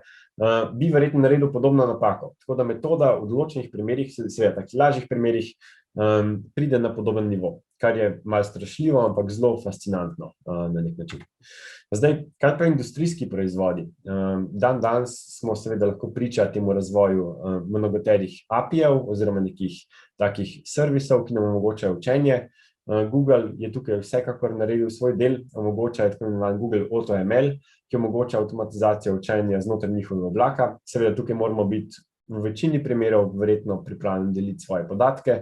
bi verjetno naredil podobno napako. Tako da metoda v določenih primerih, seveda takih lažjih primerih, pride na podoben nivo, kar je malo strašljivo, ampak zelo fascinantno na nek način. Zdaj, kaj pa industrijski proizvodi? Danes smo seveda lahko priča temu razvoju mnogoterih API-jev oziroma nekih takih servisov, ki nam omogočajo učenje. Google je tukaj vsekakor naredil svoj del, omogoča tako imenovan Google AutoML, ki omogoča avtomatizacijo učenja znotraj njihovega oblaka. Seveda tukaj moramo biti v večini primerov verjetno pripravljeni deliti svoje podatke,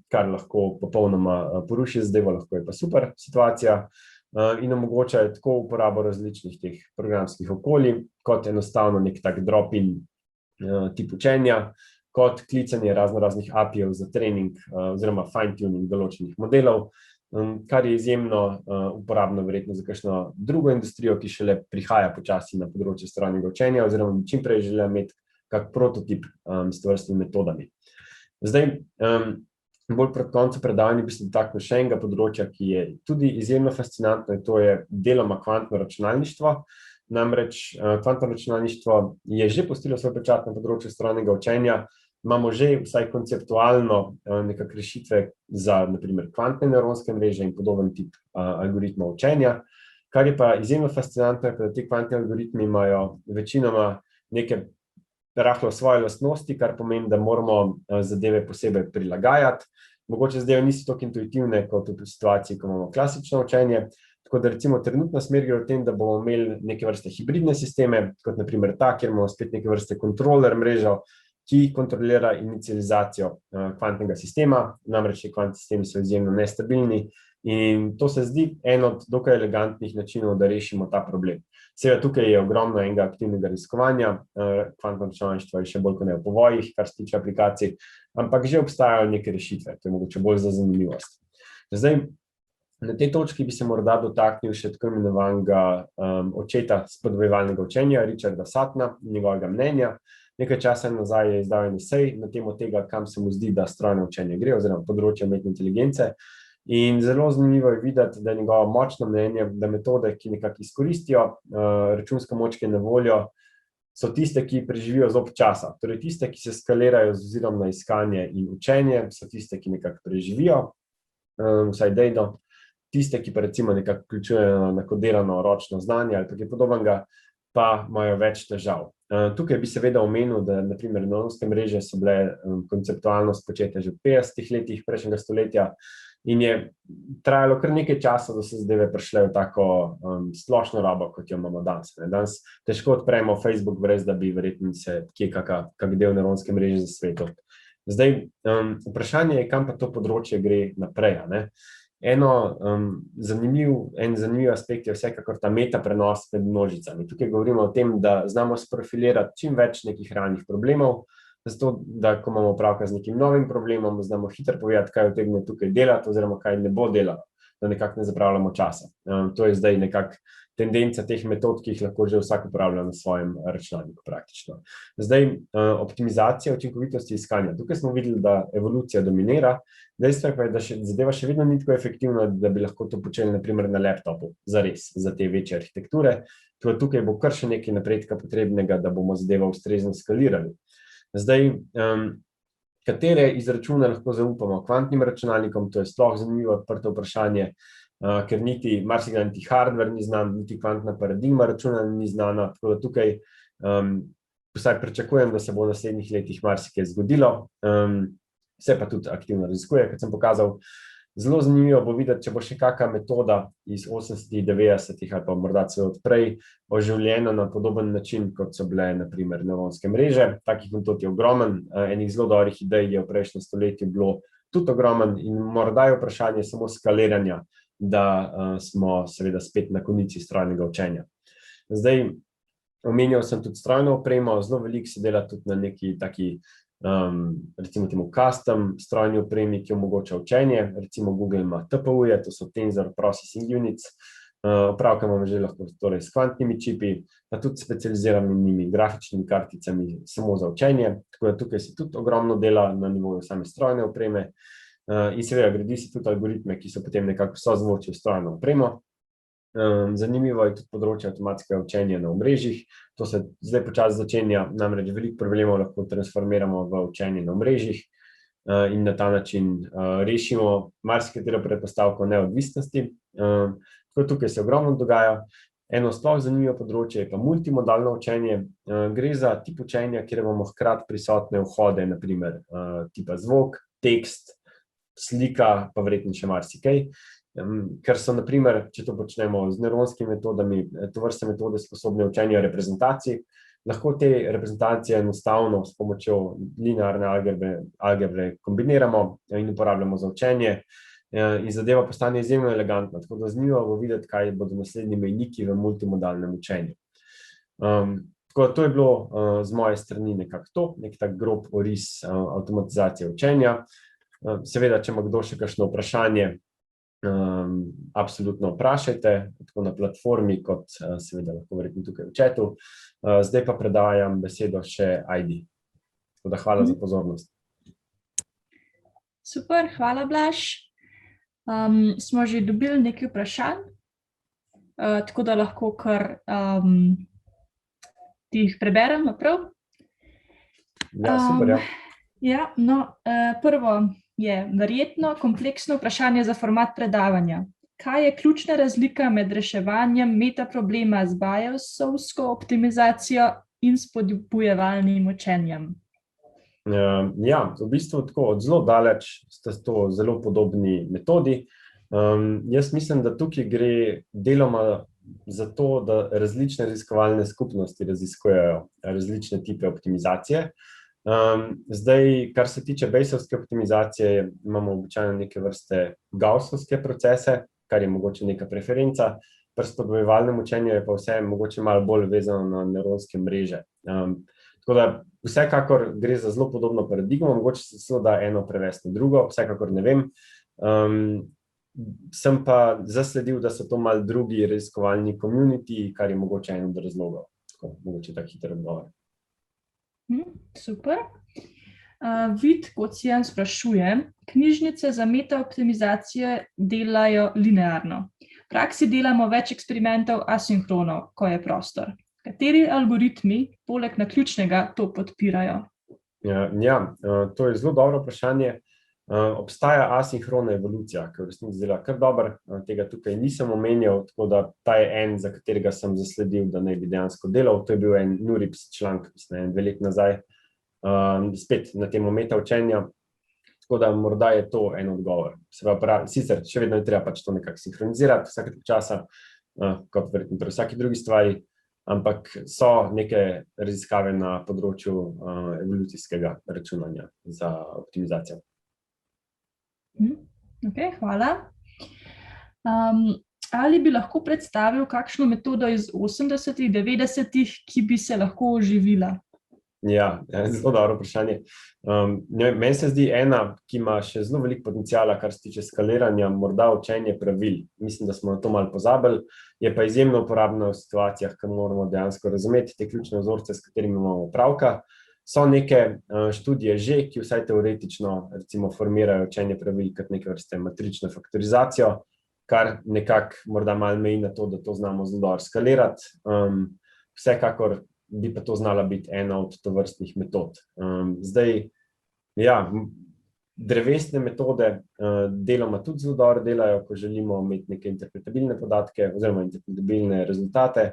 kar lahko popolnoma poruši zadevo, lahko je pa super situacija in omogoča tako uporabo različnih teh programskih okolij, kot enostavno nek tak drop-in tip učenja, kot klicanje raznih API-jev za trening oziroma fine-tuning določenih modelov, kar je izjemno uporabno verjetno za kakšno drugo industrijo, ki šele prihaja počasi na področje strojnega učenja oziroma čim prej želi imeti kak prototip s tovrstnimi metodami. Zdaj, bolj pred koncu predavanja bi se dotaknil še enega področja, ki je tudi izjemno fascinantno, in to je deloma kvantno računalništvo. Namreč kvantno računalništvo je že pustilo svoj pečat na področju strojnega učenja, imamo že vsaj konceptualno nekak rešitve za, na primer, kvantne nevronske mreže in podoben tip algoritmov učenja. Kar je pa izjemno fascinantno, je, da ti kvantni algoritmi imajo večinoma neke rahlo svoje lastnosti, kar pomeni, da moramo zadeve posebej prilagajati. Mogoče zadeve niso tako intuitivne kot v situaciji, ko imamo klasično učenje, tako da recimo trenutna smer gre v tem, da bomo imeli neke vrste hibridne sisteme, kot na primer ta, kjer imamo spet neke vrste kontroler mrežo, ki kontrolira inicializacijo kvantnega sistema, namreč kvantni sistemi so izjemno nestabilni in to se zdi en od dokaj elegantnih načinov, da rešimo ta problem. Seveda tukaj je ogromno enega aktivnega riskovanja, kvantno računalništvo je še bolj kot ne v povojih, kar se tiče aplikacij, ampak že obstajajo neke rešitve, to je mogoče bolj za zanimivost. Zdaj, na tej točki bi se morda dotaknil še tako imenovanega očeta spodbujevalnega učenja, Richarda Suttona, njegovega mnenja. Nekaj časa nazaj je izdal en esej na temo tega, kam se mu zdi, da strojno učenje gre, oziroma področje umetne inteligence. In zelo zanimivo je videti, da je njegovo močno mnenje, da metode, ki nekako izkoristijo računsko moč, ki je na voljo, so tiste, ki preživijo zob časa. Torej tiste, ki se skalirajo z ozirom na iskanje in učenje, so tiste, ki nekako preživijo, vsaj idejno. Tiste, ki pa recimo nekako vključujejo nakodirano ročno znanje ali kaj podobnega, pa imajo več težav. Tukaj bi seveda omenil, da na primer nevronske mreže so bile konceptualno spočete že v 50 letih prejšnjega stoletja in je trajalo kar nekaj časa, da so zadeve prišle v tako splošno rabo, kot jo imamo danes. Danes težko odpremo Facebook, brez da bi verjetno se kje kak del nevronske mreže zasvetil. Zdaj, vprašanje je, kam pa to področje gre naprej, a ne? En zanimiv aspekt je vsekakor ta meta prenos med množicami. Tukaj govorimo o tem, da znamo sprofilirati čim več nekih realnih problemov, zato da, ko imamo opravka z nekim novim problemom, znamo hitro povedati, kaj utegne tukaj delati oziroma kaj ne bo delalo, da nekako ne zapravljamo časa. To je zdaj nekako tendenca teh metod, ki jih lahko že vsak uporablja na svojem računalniku praktično. Zdaj, optimizacija učinkovitosti iskanja. Tukaj smo videli, da evolucija dominira, dejstvo je pa, da zadeva še vedno ni tako efektivna, da bi lahko to počeli na primer na laptopu, zares, za te večje arhitekture. Tukaj bo kar še nekaj napredka potrebnega, da bomo zadevo ustrezno skalirali. Zdaj, katere izračune lahko zaupamo kvantnim računalnikom, to je sploh zanimivo odprto vprašanje, ker niti marsikdaj niti hardware ni znan, niti kvantna paradigma računanja ni znana, tako da tukaj vsaj pričakujem, da se bo v naslednjih letih marsikaj zgodilo, se pa tudi aktivno raziskuje, kot sem pokazal. Zelo zanimivo bo videti, če bo še kakšna metoda iz 80-ih, 90-ih ali pa morda celo odprej oživljena na podoben način, kot so bile na primer nevronske mreže. Takih metod je ogromen, enih zelo dobrih idej je v prejšnjem stoletju bilo tudi ogromen in morda je vprašanje samo skaliranja, da smo seveda spet na konici strojnega učenja. Zdaj, omenjal sem tudi strojno opremo, zelo veliko se dela tudi na neki taki recimo temu custom strojni opremi, ki omogoča učenje, recimo Google ima TPU-je, to so Tensor Processing Units, opravka imamo že lahko torej s kvantnimi čipi, pa tudi specializiranimi grafičnimi karticami samo za učenje, tako da tukaj se tudi ogromno dela na nivoju same strojne opreme in seveda gradi se tudi algoritme, ki so potem nekako sozvočijo strojno opremo. Zanimivo je tudi področje avtomatskega učenja na omrežjih. To se zdaj počasi začenja, namreč veliko problemov lahko transformiramo v učenje na omrežjih in na ta način rešimo marsikatero predpostavko neodvisnosti. Tako tukaj se ogromno dogaja. Eno sploh zanimivo področje je pa multimodalno učenje. Gre za tip učenja, kjer bomo hkrati prisotne vhode, na primer tipa zvok, tekst, slika, pa verjetno še marsikaj. Ker so, na primer, če to počnemo z nevronskimi metodami, tovrstne metode sposobne učenja reprezentacij, lahko te reprezentacije enostavno s pomočjo linearne algebre kombiniramo in uporabljamo za učenje in zadeva postane izjemno elegantna, tako da zanimivo bo videti, kaj bodo naslednji mejniki v multimodalnem učenju. Tako da to je bilo z moje strani nekako to, nek tak grob oris avtomatizacije učenja. Seveda, če ima kdo še kakšno vprašanje, absolutno vprašajte, tako na platformi, kot seveda lahko verjetno tukaj v chatu. Zdaj pa predajam besedo še Aidi. Tako da hvala za pozornost. Super, hvala Blaž. Smo že dobili nekaj vprašanj, tako da lahko kar ti jih preberem, prav? Ja, super, ja. Ja, no, prvo je verjetno kompleksno vprašanje za format predavanja. Kaj je ključna razlika med reševanjem metaproblema z Bayesovsko optimizacijo in spodbujevalnim učenjem? Ja, v bistvu tako od zelo daleč sta to zelo podobni metodi. Jaz mislim, da tukaj gre deloma za to, da različne raziskovalne skupnosti raziskujejo različne tipe optimizacije. Zdaj, kar se tiče Bayesovske optimizacije, imamo običajno neke vrste gaussovske procese, kar je mogoče neka preferenca. Pri spodbujevalnem učenju je pa vse mogoče malo bolj vezano na nevronske mreže. Tako da vsekakor gre za zelo podobno paradigmo, mogoče se celo da eno prevesti na drugo, vsekakor ne vem. Sem pa zasledil, da so to malo drugi raziskovalni community, kar je mogoče en od razlogov. Tako, mogoče tak hiter odgovor. Super. Vid Kocijan sprašuje, knjižnice za metaoptimizacije delajo linearno. V praksi delamo več eksperimentov asinhrono, ko je prostor. Kateri algoritmi, poleg naključnega, to podpirajo? Ja, to je zelo dobro vprašanje. Obstaja asinhrona evolucija, ki v resnici dela kar dobro. Tega tukaj nisem omenjal, tako da ta je en, za katerega sem zasledil, da naj bi dejansko delal. To je bil en NeurIPS članek, mislim, 2 leta nazaj, spet na temo meta učenja. Tako da morda je to en odgovor. Sicer še vedno je treba pač to nekako sinhronizirati vsake časa, kot verjetno pri vsaki drugi stvari, ampak so neke raziskave na področju evolucijskega računanja za optimizacijo. Ok, hvala. Ali bi lahko predstavil kakšno metodo iz 80-ih, 90-ih, ki bi se lahko oživila? Ja, zelo dobro vprašanje. Meni se zdi ena, ki ima še zelo veliko potenciala, kar se tiče skaliranja, morda učenje pravil. Mislim, da smo na to malo pozabili, je pa izjemno uporabna v situacijah, ko moramo dejansko razumeti te ključne vzorce, s katerimi imamo opravka. So neke študije že, ki vsaj teoretično recimo formirajo učenje pravil kot neke vrste matrično faktorizacijo, kar nekako morda malo meji na to, da to znamo zelo dobro skalirati. Vsekakor bi pa to znala biti ena od tovrstnih metod. Zdaj, ja, drevesne metode deloma tudi zelo dobro delajo, ko želimo imeti neke interpretabilne podatke oziroma interpretabilne rezultate,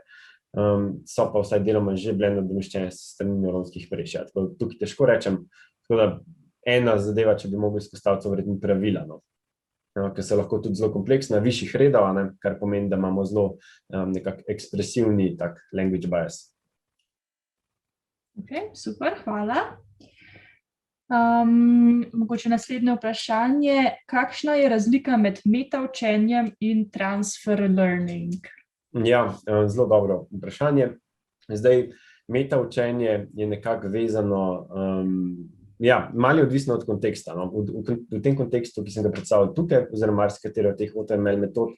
so pa vsaj deloma že bile nadomeščene s strani nevronskih mrež. Tukaj težko rečem, tako da ena zadeva, če bi mogel izpostaviti, so verjetno pravila, ker so lahko tudi zelo kompleksna, višjih redov, kar pomeni, da imamo zelo nekako ekspresivni tak language bias. Ok, super, hvala. Mogoče naslednje vprašanje, kakšna je razlika med metaučenjem in transfer learning? Ja, zelo dobro vprašanje. Zdaj, metaučenje je nekako vezano Ja, malo je odvisno od konteksta. No. V tem kontekstu, ki sem ga predstavil tukaj, oziroma marsikatero od teh HTML metod,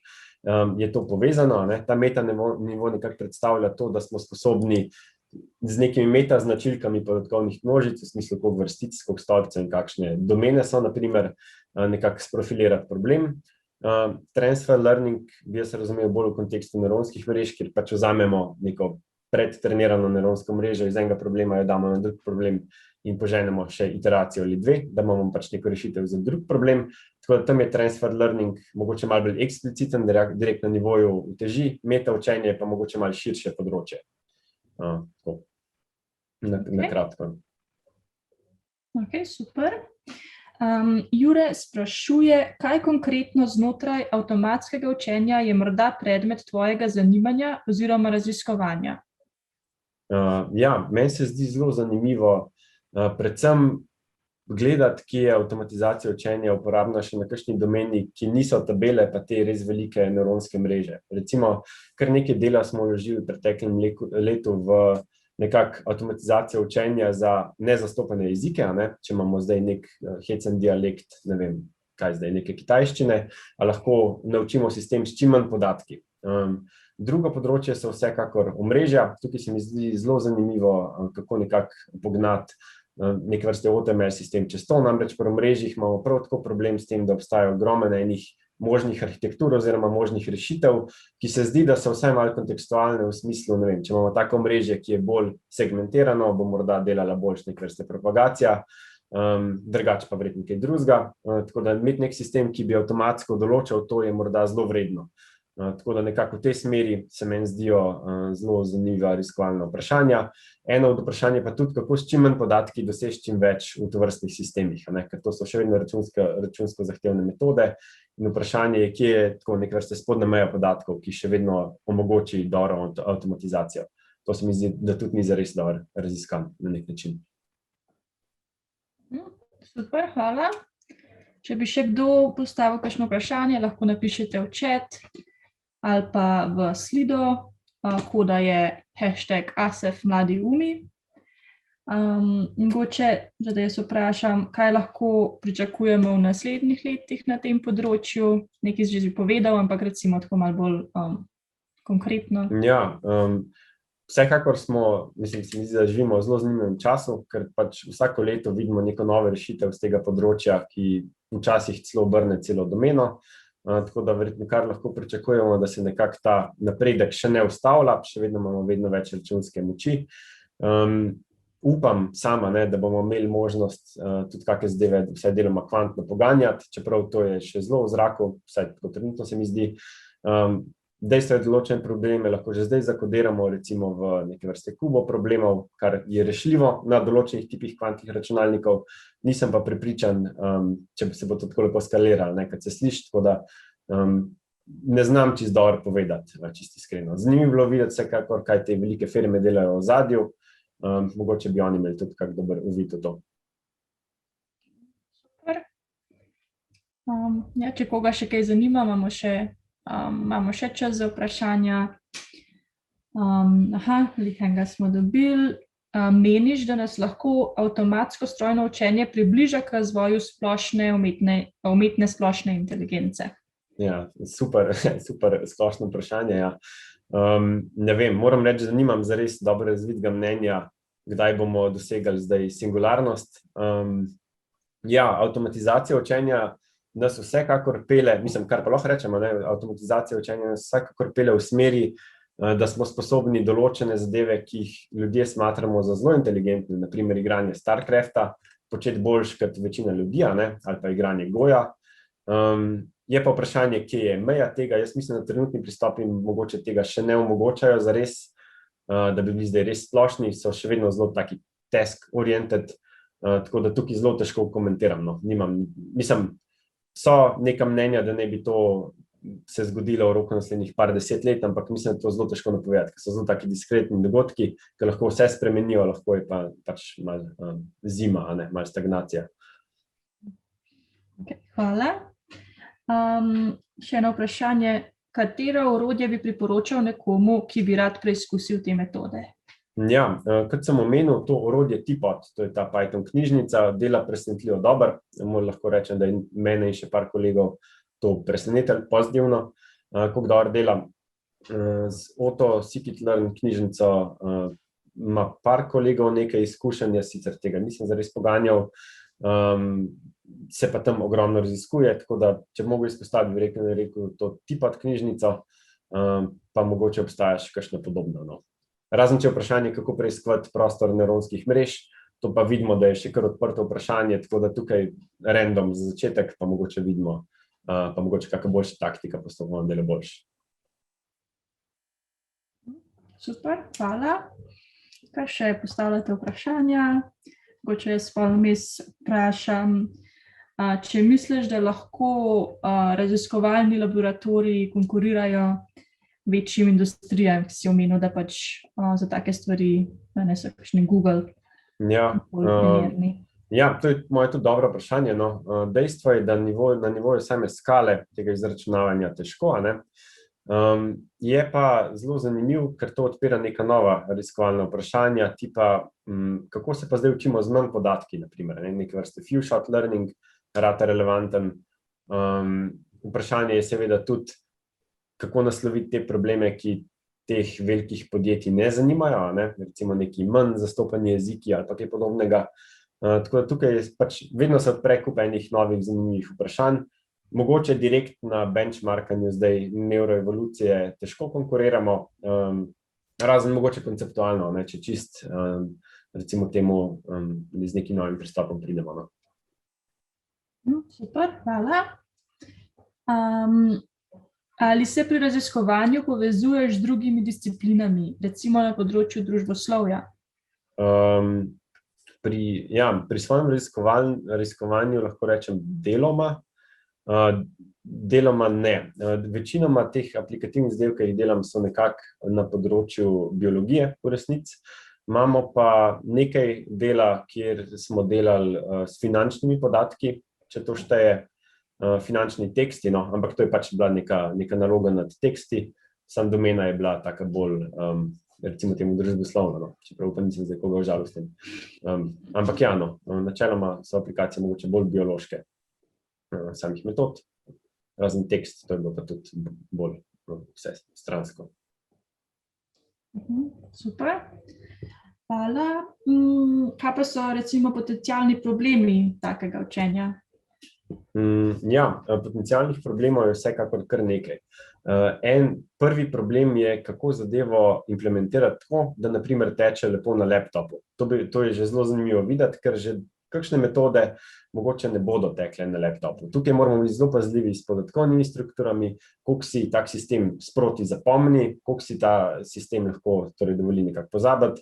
je to povezano. Ne. Ta meta nivo nekako predstavlja to, da smo sposobni z nekimi meta značilkami podatkovnih množic, v smislu koliko vrstic, koliko stolpcev in kakšne domene so, naprimer, nekako sprofilirati problem. Transfer learning bi jaz razumel bolj v kontekstu neuronskih mrež, kjer pač vzamemo neko predtrenirano neuronsko mrežo, iz enega problema jo damo na drug problem in poženemo še iteracijo ali dve, da imamo pač neko rešitev za drug problem. Tako da tam je transfer learning mogoče malo bolj ekspliciten, direkt na nivoju uteži, meta učenje pa mogoče malo širše področje. Na kratko. Ok, super. Jure sprašuje, kaj konkretno znotraj avtomatskega učenja je morda predmet tvojega zanimanja oziroma raziskovanja? Ja, meni se zdi zelo zanimivo predvsem gledati, kje je avtomatizacija učenja uporabna še na kakšni domeni, ki niso tabele pa te res velike nevronske mreže. Recimo, kar nekaj dela smo vložili v preteklem letu v nekako avtomatizacijo učenja za nezastopane jezike, ne? Če imamo zdaj nek hecen dialekt, ne vem, kaj zdaj, neke kitajščine, a lahko naučimo sistem s čim manj podatki. Drugo področje so vsekakor omrežja. Tukaj se mi zdi zelo zanimivo, kako nekako pognati neke vrste OTML sistem čez to, namreč pri omrežjih imamo prav tako problem s tem, da obstajajo ogromno enih možnih arhitektur oziroma možnih rešitev, ki se zdi, da so vsaj malo kontekstualne v smislu, ne vem, če imamo tako omrežje, ki je bolj segmentirano, bo morda delala boljše neke vrste propagacija, drugače pa verjetno kaj drugega. Tako da imeti nek sistem, ki bi avtomatsko določal to, je morda zelo vredno. Tako da nekako v tej smeri se meni zdijo zelo zanimiva raziskovalna vprašanja. Eno od vprašanj je pa tudi, kako s čim manj podatki doseči čim več v tovrstnih sistemih, ne? Ker to so še vedno računsko zahtevne metode in vprašanje je, kje je tako neka vrsta spodnja meja podatkov, ki še vedno omogoči dobro avtomatizacijo. To se mi zdi, da tudi ni zares dobro raziskan na nek način. Super, hvala. Če bi še kdo postavil kakšno vprašanje, lahko napišete v chat ali pa v Slido, koda je #ASEFmladiumi. Mogoče, da jaz vprašam, kaj lahko pričakujemo v naslednjih letih na tem področju. Nekaj že povedal, ampak recimo tako malo bolj konkretno. Ja, vsekakor smo, mislim, se mi zdi, da živimo v zelo zanimivem času, ker pač vsako leto vidimo neko novo rešitev z tega področja, ki včasih celo obrne celo domeno. Tako da verjetno kar lahko pričakujemo, da se nekako ta napredek še ne ustavlja, še vedno imamo vedno več računske moči. Upam sama, ne, da bomo imeli možnost tudi kakšne zadeve vsaj deloma kvantno poganjati, čeprav to je še zelo v zraku, vsaj tako trenutno se mi zdi. Dejstvo je, da določene probleme lahko že zdaj zakodiramo, recimo v neke vrste kubo problemov, kar je rešljivo na določenih tipih kvantnih računalnikov. Nisem pa prepričan, če se bo to tako lepo skaliralo, ne, kot se sliši, tako da ne znam čisto dobro povedati, čisto iskreno. Zanimivo bilo videti vsekakor, kaj te velike firme delajo v ozadju, mogoče bi oni imeli tudi kak dober uvid v to. Super. Ja, če koga še kaj zanima, imamo še čas za vprašanja. Enega smo dobili. Meniš, da nas lahko avtomatsko strojno učenje približa k razvoju splošne umetne splošne inteligence? Ja, super splošno vprašanje, ja. Ne vem, moram reči, da nimam zares dobro razvitega mnenja, kdaj bomo dosegali zdaj singularnost. Ja, avtomatizacija učenja nas vsekakor pele, mislim, kar pa lahko rečemo, ne, avtomatizacija učenja nas vsekakor pele v smeri, da smo sposobni določene zadeve, ki jih ljudje smatramo za zelo inteligentne, na primer igranje Starcrafta, početi boljš kot večina ljudi, ne, ali pa igranje Goja. Je pa vprašanje, kje je meja tega. Jaz mislim, da trenutni pristopi mogoče tega še ne omogočajo zares, da bi bili zdaj res splošni, so še vedno zelo taki task-oriented, tako da tukaj zelo težko komentiram, no. Mislim, so neka mnenja, da ne bi to se zgodilo v roku naslednjih par 10 let, ampak mislim, da to zelo težko napovedati, ker so zelo taki diskretni dogodki, ki lahko vse spremenijo, lahko je pa pač malo zima, a ne, malo stagnacija. Okay, hvala. Še eno vprašanje, katero orodje bi priporočal nekomu, ki bi rad preizkusil te metode? Ja, kot sem omenil, to orodje Tipot, to je ta Python knjižnica, dela presenetljivo dobro. Lahko rečem, da je mene in še par kolegov to presenetilo pozitivno, kako dobro dela. Z Otto Scikit-Learn knjižnico ima par kolegov nekaj izkušenj, jaz sicer tega nisem zares poganjal, se pa tam ogromno raziskuje, tako da, če bi mogel izpostaviti, bi rekel to Tipot knjižnico, pa mogoče obstaja še kakšno podobno, no. Razen če vprašanje, kako preiskovati prostor nevronskih mrež, to pa vidimo, da je še kar odprto vprašanje, tako da tukaj random za začetek, pa mogoče vidimo, pa mogoče kakšna boljša taktika, postopno delo boljše. Super, hvala. Kaj še postavljate vprašanja? Mogoče jaz pa vmes vprašam, če misliš, da lahko raziskovalni laboratoriji konkurirajo večjim industrijam, ki si omenil, da pač za take stvari so kakšni Google bolj primerni. Ja, to je moje tudi dobro vprašanje, no. Dejstvo je, da na nivoju same skale tega izračunavanja težko, ne. Je pa zelo zanimiv, ker to odpira neka nova raziskovalna vprašanja, tipa, kako se pa zdaj učimo z manj podatki, na primer, neke vrste few-shot learning, rata relevanten. Vprašanje je seveda tudi, kako nasloviti te probleme, ki teh velikih podjetij ne zanimajo, ne? Recimo neki manj zastopani jeziki ali pa kaj podobnega. Tako da tukaj pač vedno se odpre kup enih novih zanimivih vprašanj. Mogoče direkt na benchmarkanju zdaj nevroevolucije težko konkuriramo, razen mogoče konceptualno, ne? Če čist recimo temu z nekim novim pristopom pridemo, no. Super, hvala. Ali se pri raziskovanju povezuješ z drugimi disciplinami, recimo na področju družboslovja? Pri svojem raziskovanju lahko rečem deloma ne. Večinoma teh aplikativnih zadev, ki jih delam, so nekako na področju biologije v resnici. Imamo pa nekaj dela, kjer smo delali s finančnimi podatki, če to šteje. Finančni teksti, no, ampak to je pač bila neka naloga nad teksti, sam domena je bila taka bolj, recimo temu družboslovna, no, čeprav pa nisem zdaj koga užalostil. Ampak ja, no, načeloma so aplikacije mogoče bolj biološke samih metod, razen tekst, to je bilo pa tudi bolj vse stransko. Super, hvala. Kaj pa so recimo potencialni problemi takega učenja? Ja, potencialnih problemov je vsekakor kar nekaj. Prvi problem je, kako zadevo implementirati tako, da na primer teče lepo na laptopu. To je že zelo zanimivo videti, ker že kakšne metode mogoče ne bodo tekle na laptopu. Tukaj moramo biti zelo pazljivi s podatkovnimi strukturami, koliko si tak sistem sproti zapomni, koliko si ta sistem lahko dovoli nekako pozabiti.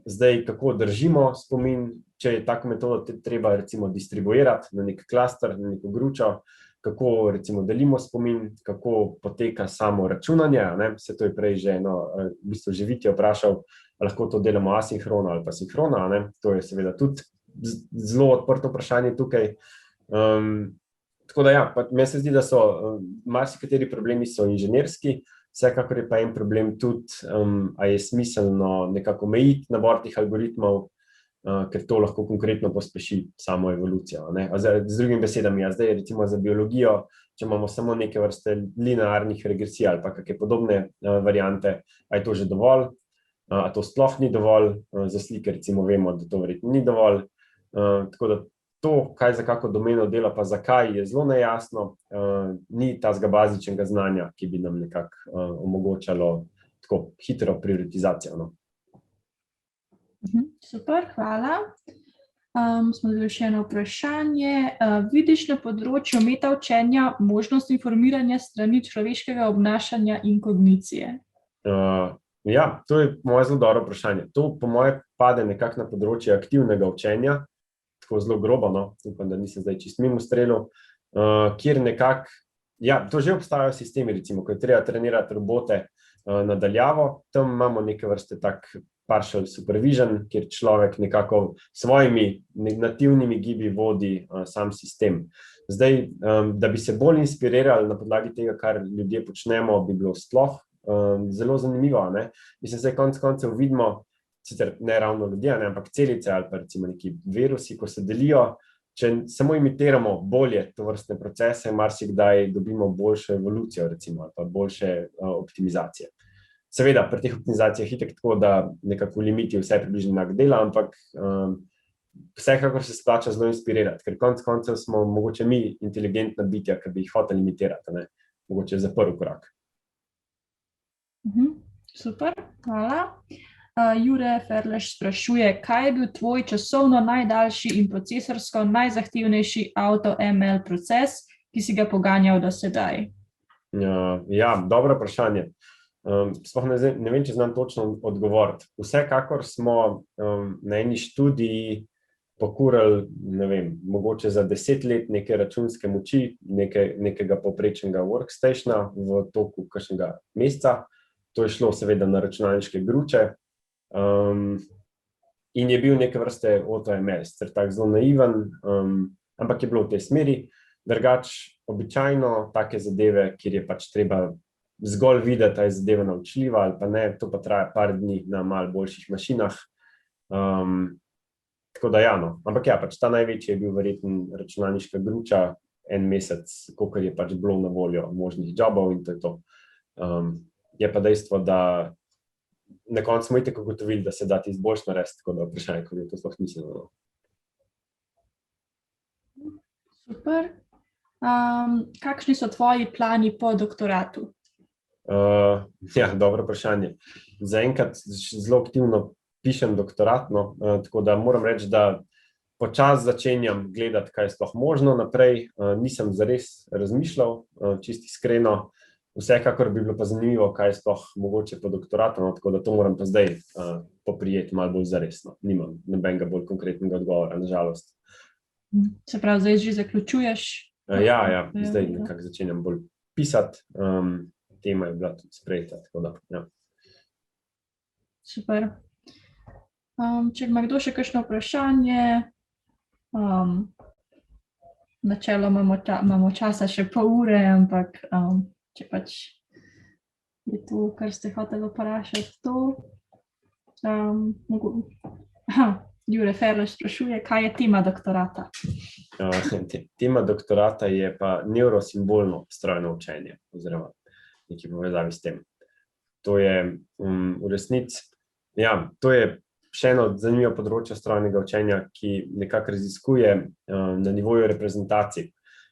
Zdaj, kako držimo spomin, če je tako metodo treba recimo distribuirati na nek klaster, na neko gručo, kako recimo delimo spomin, kako poteka samo računanje, ne? Vse to je prej že v bistvu že Vitja vprašal, lahko to delamo asinhrono ali pa sinhrono, ne? To je seveda tudi zelo odprto vprašanje tukaj. Tako da ja, meni se zdi, da so marsikateri problemi so inženirski, vsekakor je pa en problem tudi, a je smiselno nekako omejiti nabor teh algoritmov, ker to lahko konkretno pospeši samo evolucijo, ne. Z drugimi besedami, zdaj recimo za biologijo, če imamo samo neke vrste linearnih regresij ali pa kakšne podobne variante, a je to že dovolj, a to sploh ni dovolj, za slike recimo vemo, da to verjetno ni dovolj, tako da to, kaj za kako domeno dela pa zakaj, je zelo nejasno, ni tazga bazičnega znanja, ki bi nam nekako omogočalo tako hitro prioritizacijo, no. Super, hvala. Smo zdaj še eno vprašanje. Vidiš na področju metaučenja možnost informiranja strani človeškega obnašanja in kognicije? Ja, to je moje zelo dobro vprašanje. To po moje pade nekako na področje aktivnega učenja, tako zelo grobo, no, upam, da nisem zdaj čist mimo strelil, kjer nekako, ja, to že obstajajo sistemi, recimo, ko je treba trenirati robote na daljavo, tam imamo neke vrste tak partial supervision, kjer človek nekako svojimi nativnimi gibi vodi sam sistem. Zdaj, da bi se bolj inspirirali na podlagi tega, kar ljudje počnemo, bi bilo sploh zelo zanimivo, ne. Mislim, se konec koncev vidimo, sicer ne ravno ljudje, ne, ampak celice ali pa recimo neki virusi, ko se delijo, če samo imitiramo bolje tovrstne procese, marsikdaj dobimo boljšo evolucijo recimo, ali pa boljše optimizacije. Seveda, pri teh optimizacijah je itak tako, da nekako v limiti vse približno enak dela, ampak vsekakor se splača zelo inspirirati, ker konec koncev smo mogoče mi inteligentna bitja, ki bi jih hoteli imitirati, ne, mogoče za prvi korak. Super, hvala. Jure Ferleš sprašuje, kaj je bil tvoj časovno najdaljši in procesorsko najzahtevnejši AutoML proces, ki si ga poganjal do sedaj? Ja, dobro vprašanje. Sploh ne vem, če znam točno odgovoriti. Vsekakor smo na eni študiji pokurili, ne vem, mogoče za 10 let neke računske moči, nekega povprečnega workstationa v toku kakšnega meseca. To je šlo seveda na računalniške gruče. In je bil neke vrste AutoML, sicer tako zelo naiven, ampak je bilo v tej smeri. Drugač, običajno take zadeve, kjer je pač treba zgolj videti, ali je zadeva naučljiva ali pa ne, to pa traja par dni na malo boljših mašinah. Tako da ja, no. Ampak ja, pač ta največji je bil verjetno računalniška gruča, en mesec, kolikor je pač bilo na voljo možnih jobov in to je to. Je pa dejstvo, da na koncu smo itak ugotovili, da se da tisto boljše narediti, tako da vprašanje, kako je to sploh misleno. Super. Kakšni so tvoji plani po doktoratu? Ja, dobro vprašanje. Zaenkrat zelo aktivno pišem doktorat, no, tako da moram reči, da počasi začenjam gledati, kaj je sploh možno naprej. Nisem zares razmišljal, čisto iskreno. Vsekakor bi bilo pa zanimivo, kaj je sploh mogoče po doktoratu, no, tako da to moram pa zdaj poprijeti malo bolj zaresno. Nimam nobenega bolj konkretnega odgovora, na žalost. Se pravi, zdaj že zaključuješ? Ja, zdaj nekako začenjam bolj pisati. Tema je bila tudi sprejeta, tako da, ja. Super. Če ima kdo še kakšno vprašanje, načeloma imamo časa še pol ure, ampak če pač je to, kar ste hoteli vprašati, to. Jure Ferleš sprašuje, kaj je tema doktorata? Tema doktorata je pa nevrosimbolno strojno učenje, oziroma nekaj povezavi s tem. To je v resnici, ja, to je še eno zanimivo področje strojnega učenja, ki nekako raziskuje na nivoju reprezentacij,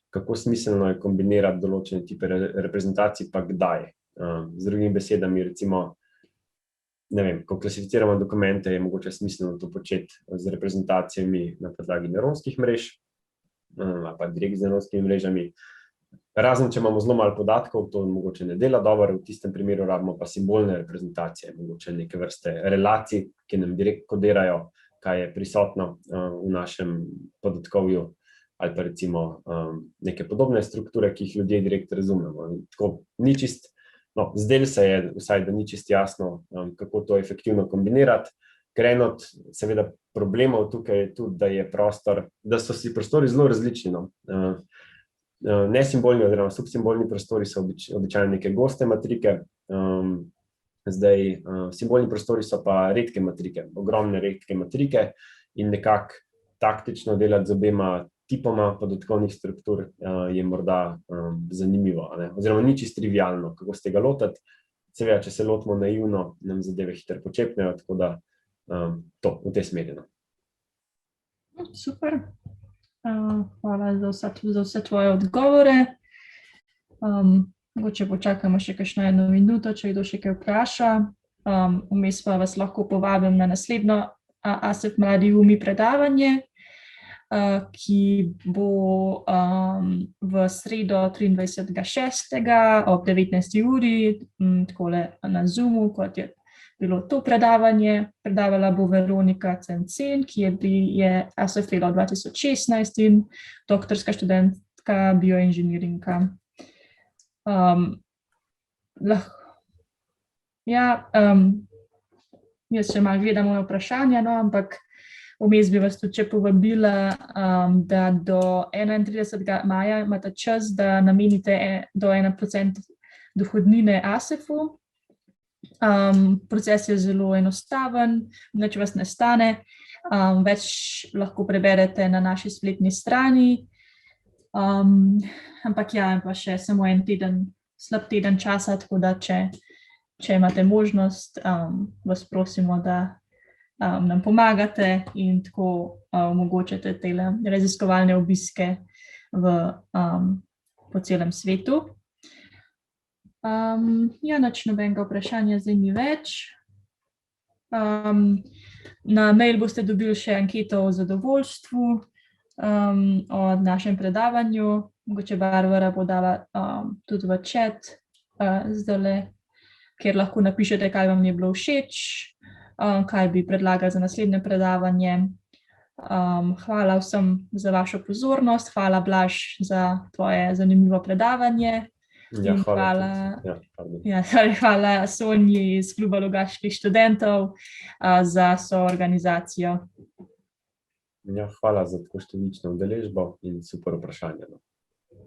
kako smiselno je kombinirati določene tipe reprezentacij, pa kdaj. Z drugimi besedami, recimo, ne vem, ko klasificiramo dokumente, je mogoče smiselno to početi z reprezentacijami na podlagi nevronskih mrež, ali pa direkt z nevronskimi mrežami. Razen, če imamo zelo malo podatkov, to mogoče ne dela dobro, v tistem primeru rabimo pa simbolne reprezentacije, mogoče neke vrste relacij, ki nam direkt kodirajo, kaj je prisotno v našem podatkovju, ali pa recimo neke podobne strukture, ki jih ljudje direkt razumemo. Tako ni čist, no, zdelo se je vsaj, da ni čist jasno, kako to efektivno kombinirati, ker en od seveda problemov tukaj je tudi, da so si prostori zelo različni, no. Nesimbolni oziroma subsimbolni prostori so običajno neke goste matrike, zdaj simbolni prostori so pa redke matrike, ogromne redke matrike in nekako taktično delati z obema tipoma podatkovnih struktur je morda zanimivo, ne? Oziroma ni čisto trivialno, kako se tega lotiti. Seveda, če se lotimo naivno, nam zadeve hitro počepnejo, tako da to, v tej smeri. Super. Hvala za vse tvoje odgovore. Mogoče počakamo še kakšno 1 minuto, če kdo še kaj vpraša. Vmes pa vas lahko povabim na naslednjo ASEP Mladi umi predavanje, ki bo v sredo 23.6. ob 19. uri, takole na Zoomu, kot je bilo to predavanje. Predavala bo Veronika Cencen, ki je ASEP Fellow 2016 in doktorska študentka bioinženiringa. Jaz še malo gledam na vprašanja, no, ampak vmes bi vas tudi povabila, da do 31. maja imate čas, da namenite do 1% dohodnine ASEP-u. Proces je zelo enostaven, nič vas ne stane. Več lahko preberete na naši spletni strani. Ampak ja, pa še samo en teden, slab teden časa, tako da če imate možnost, vas prosimo, da nam pomagate in tako omogočate te raziskovalne obiske po celem svetu. Ja, nič nobenega vprašanja zdaj ni več. Na mail boste dobili še anketo o zadovoljstvu o našem predavanju. Mogoče Barbara bo dala tudi v chat zdajle, kjer lahko napišete, kaj vam je bilo všeč, kaj bi predlagali za naslednje predavanje. Hvala vsem za vašo pozornost, hvala Blaž za tvoje zanimivo predavanje. Ja, In hvala. hvala Sonji iz Kluba Logaških študentov za soorganizacijo. Ja, hvala za tako številčno udeležbo in super vprašanje.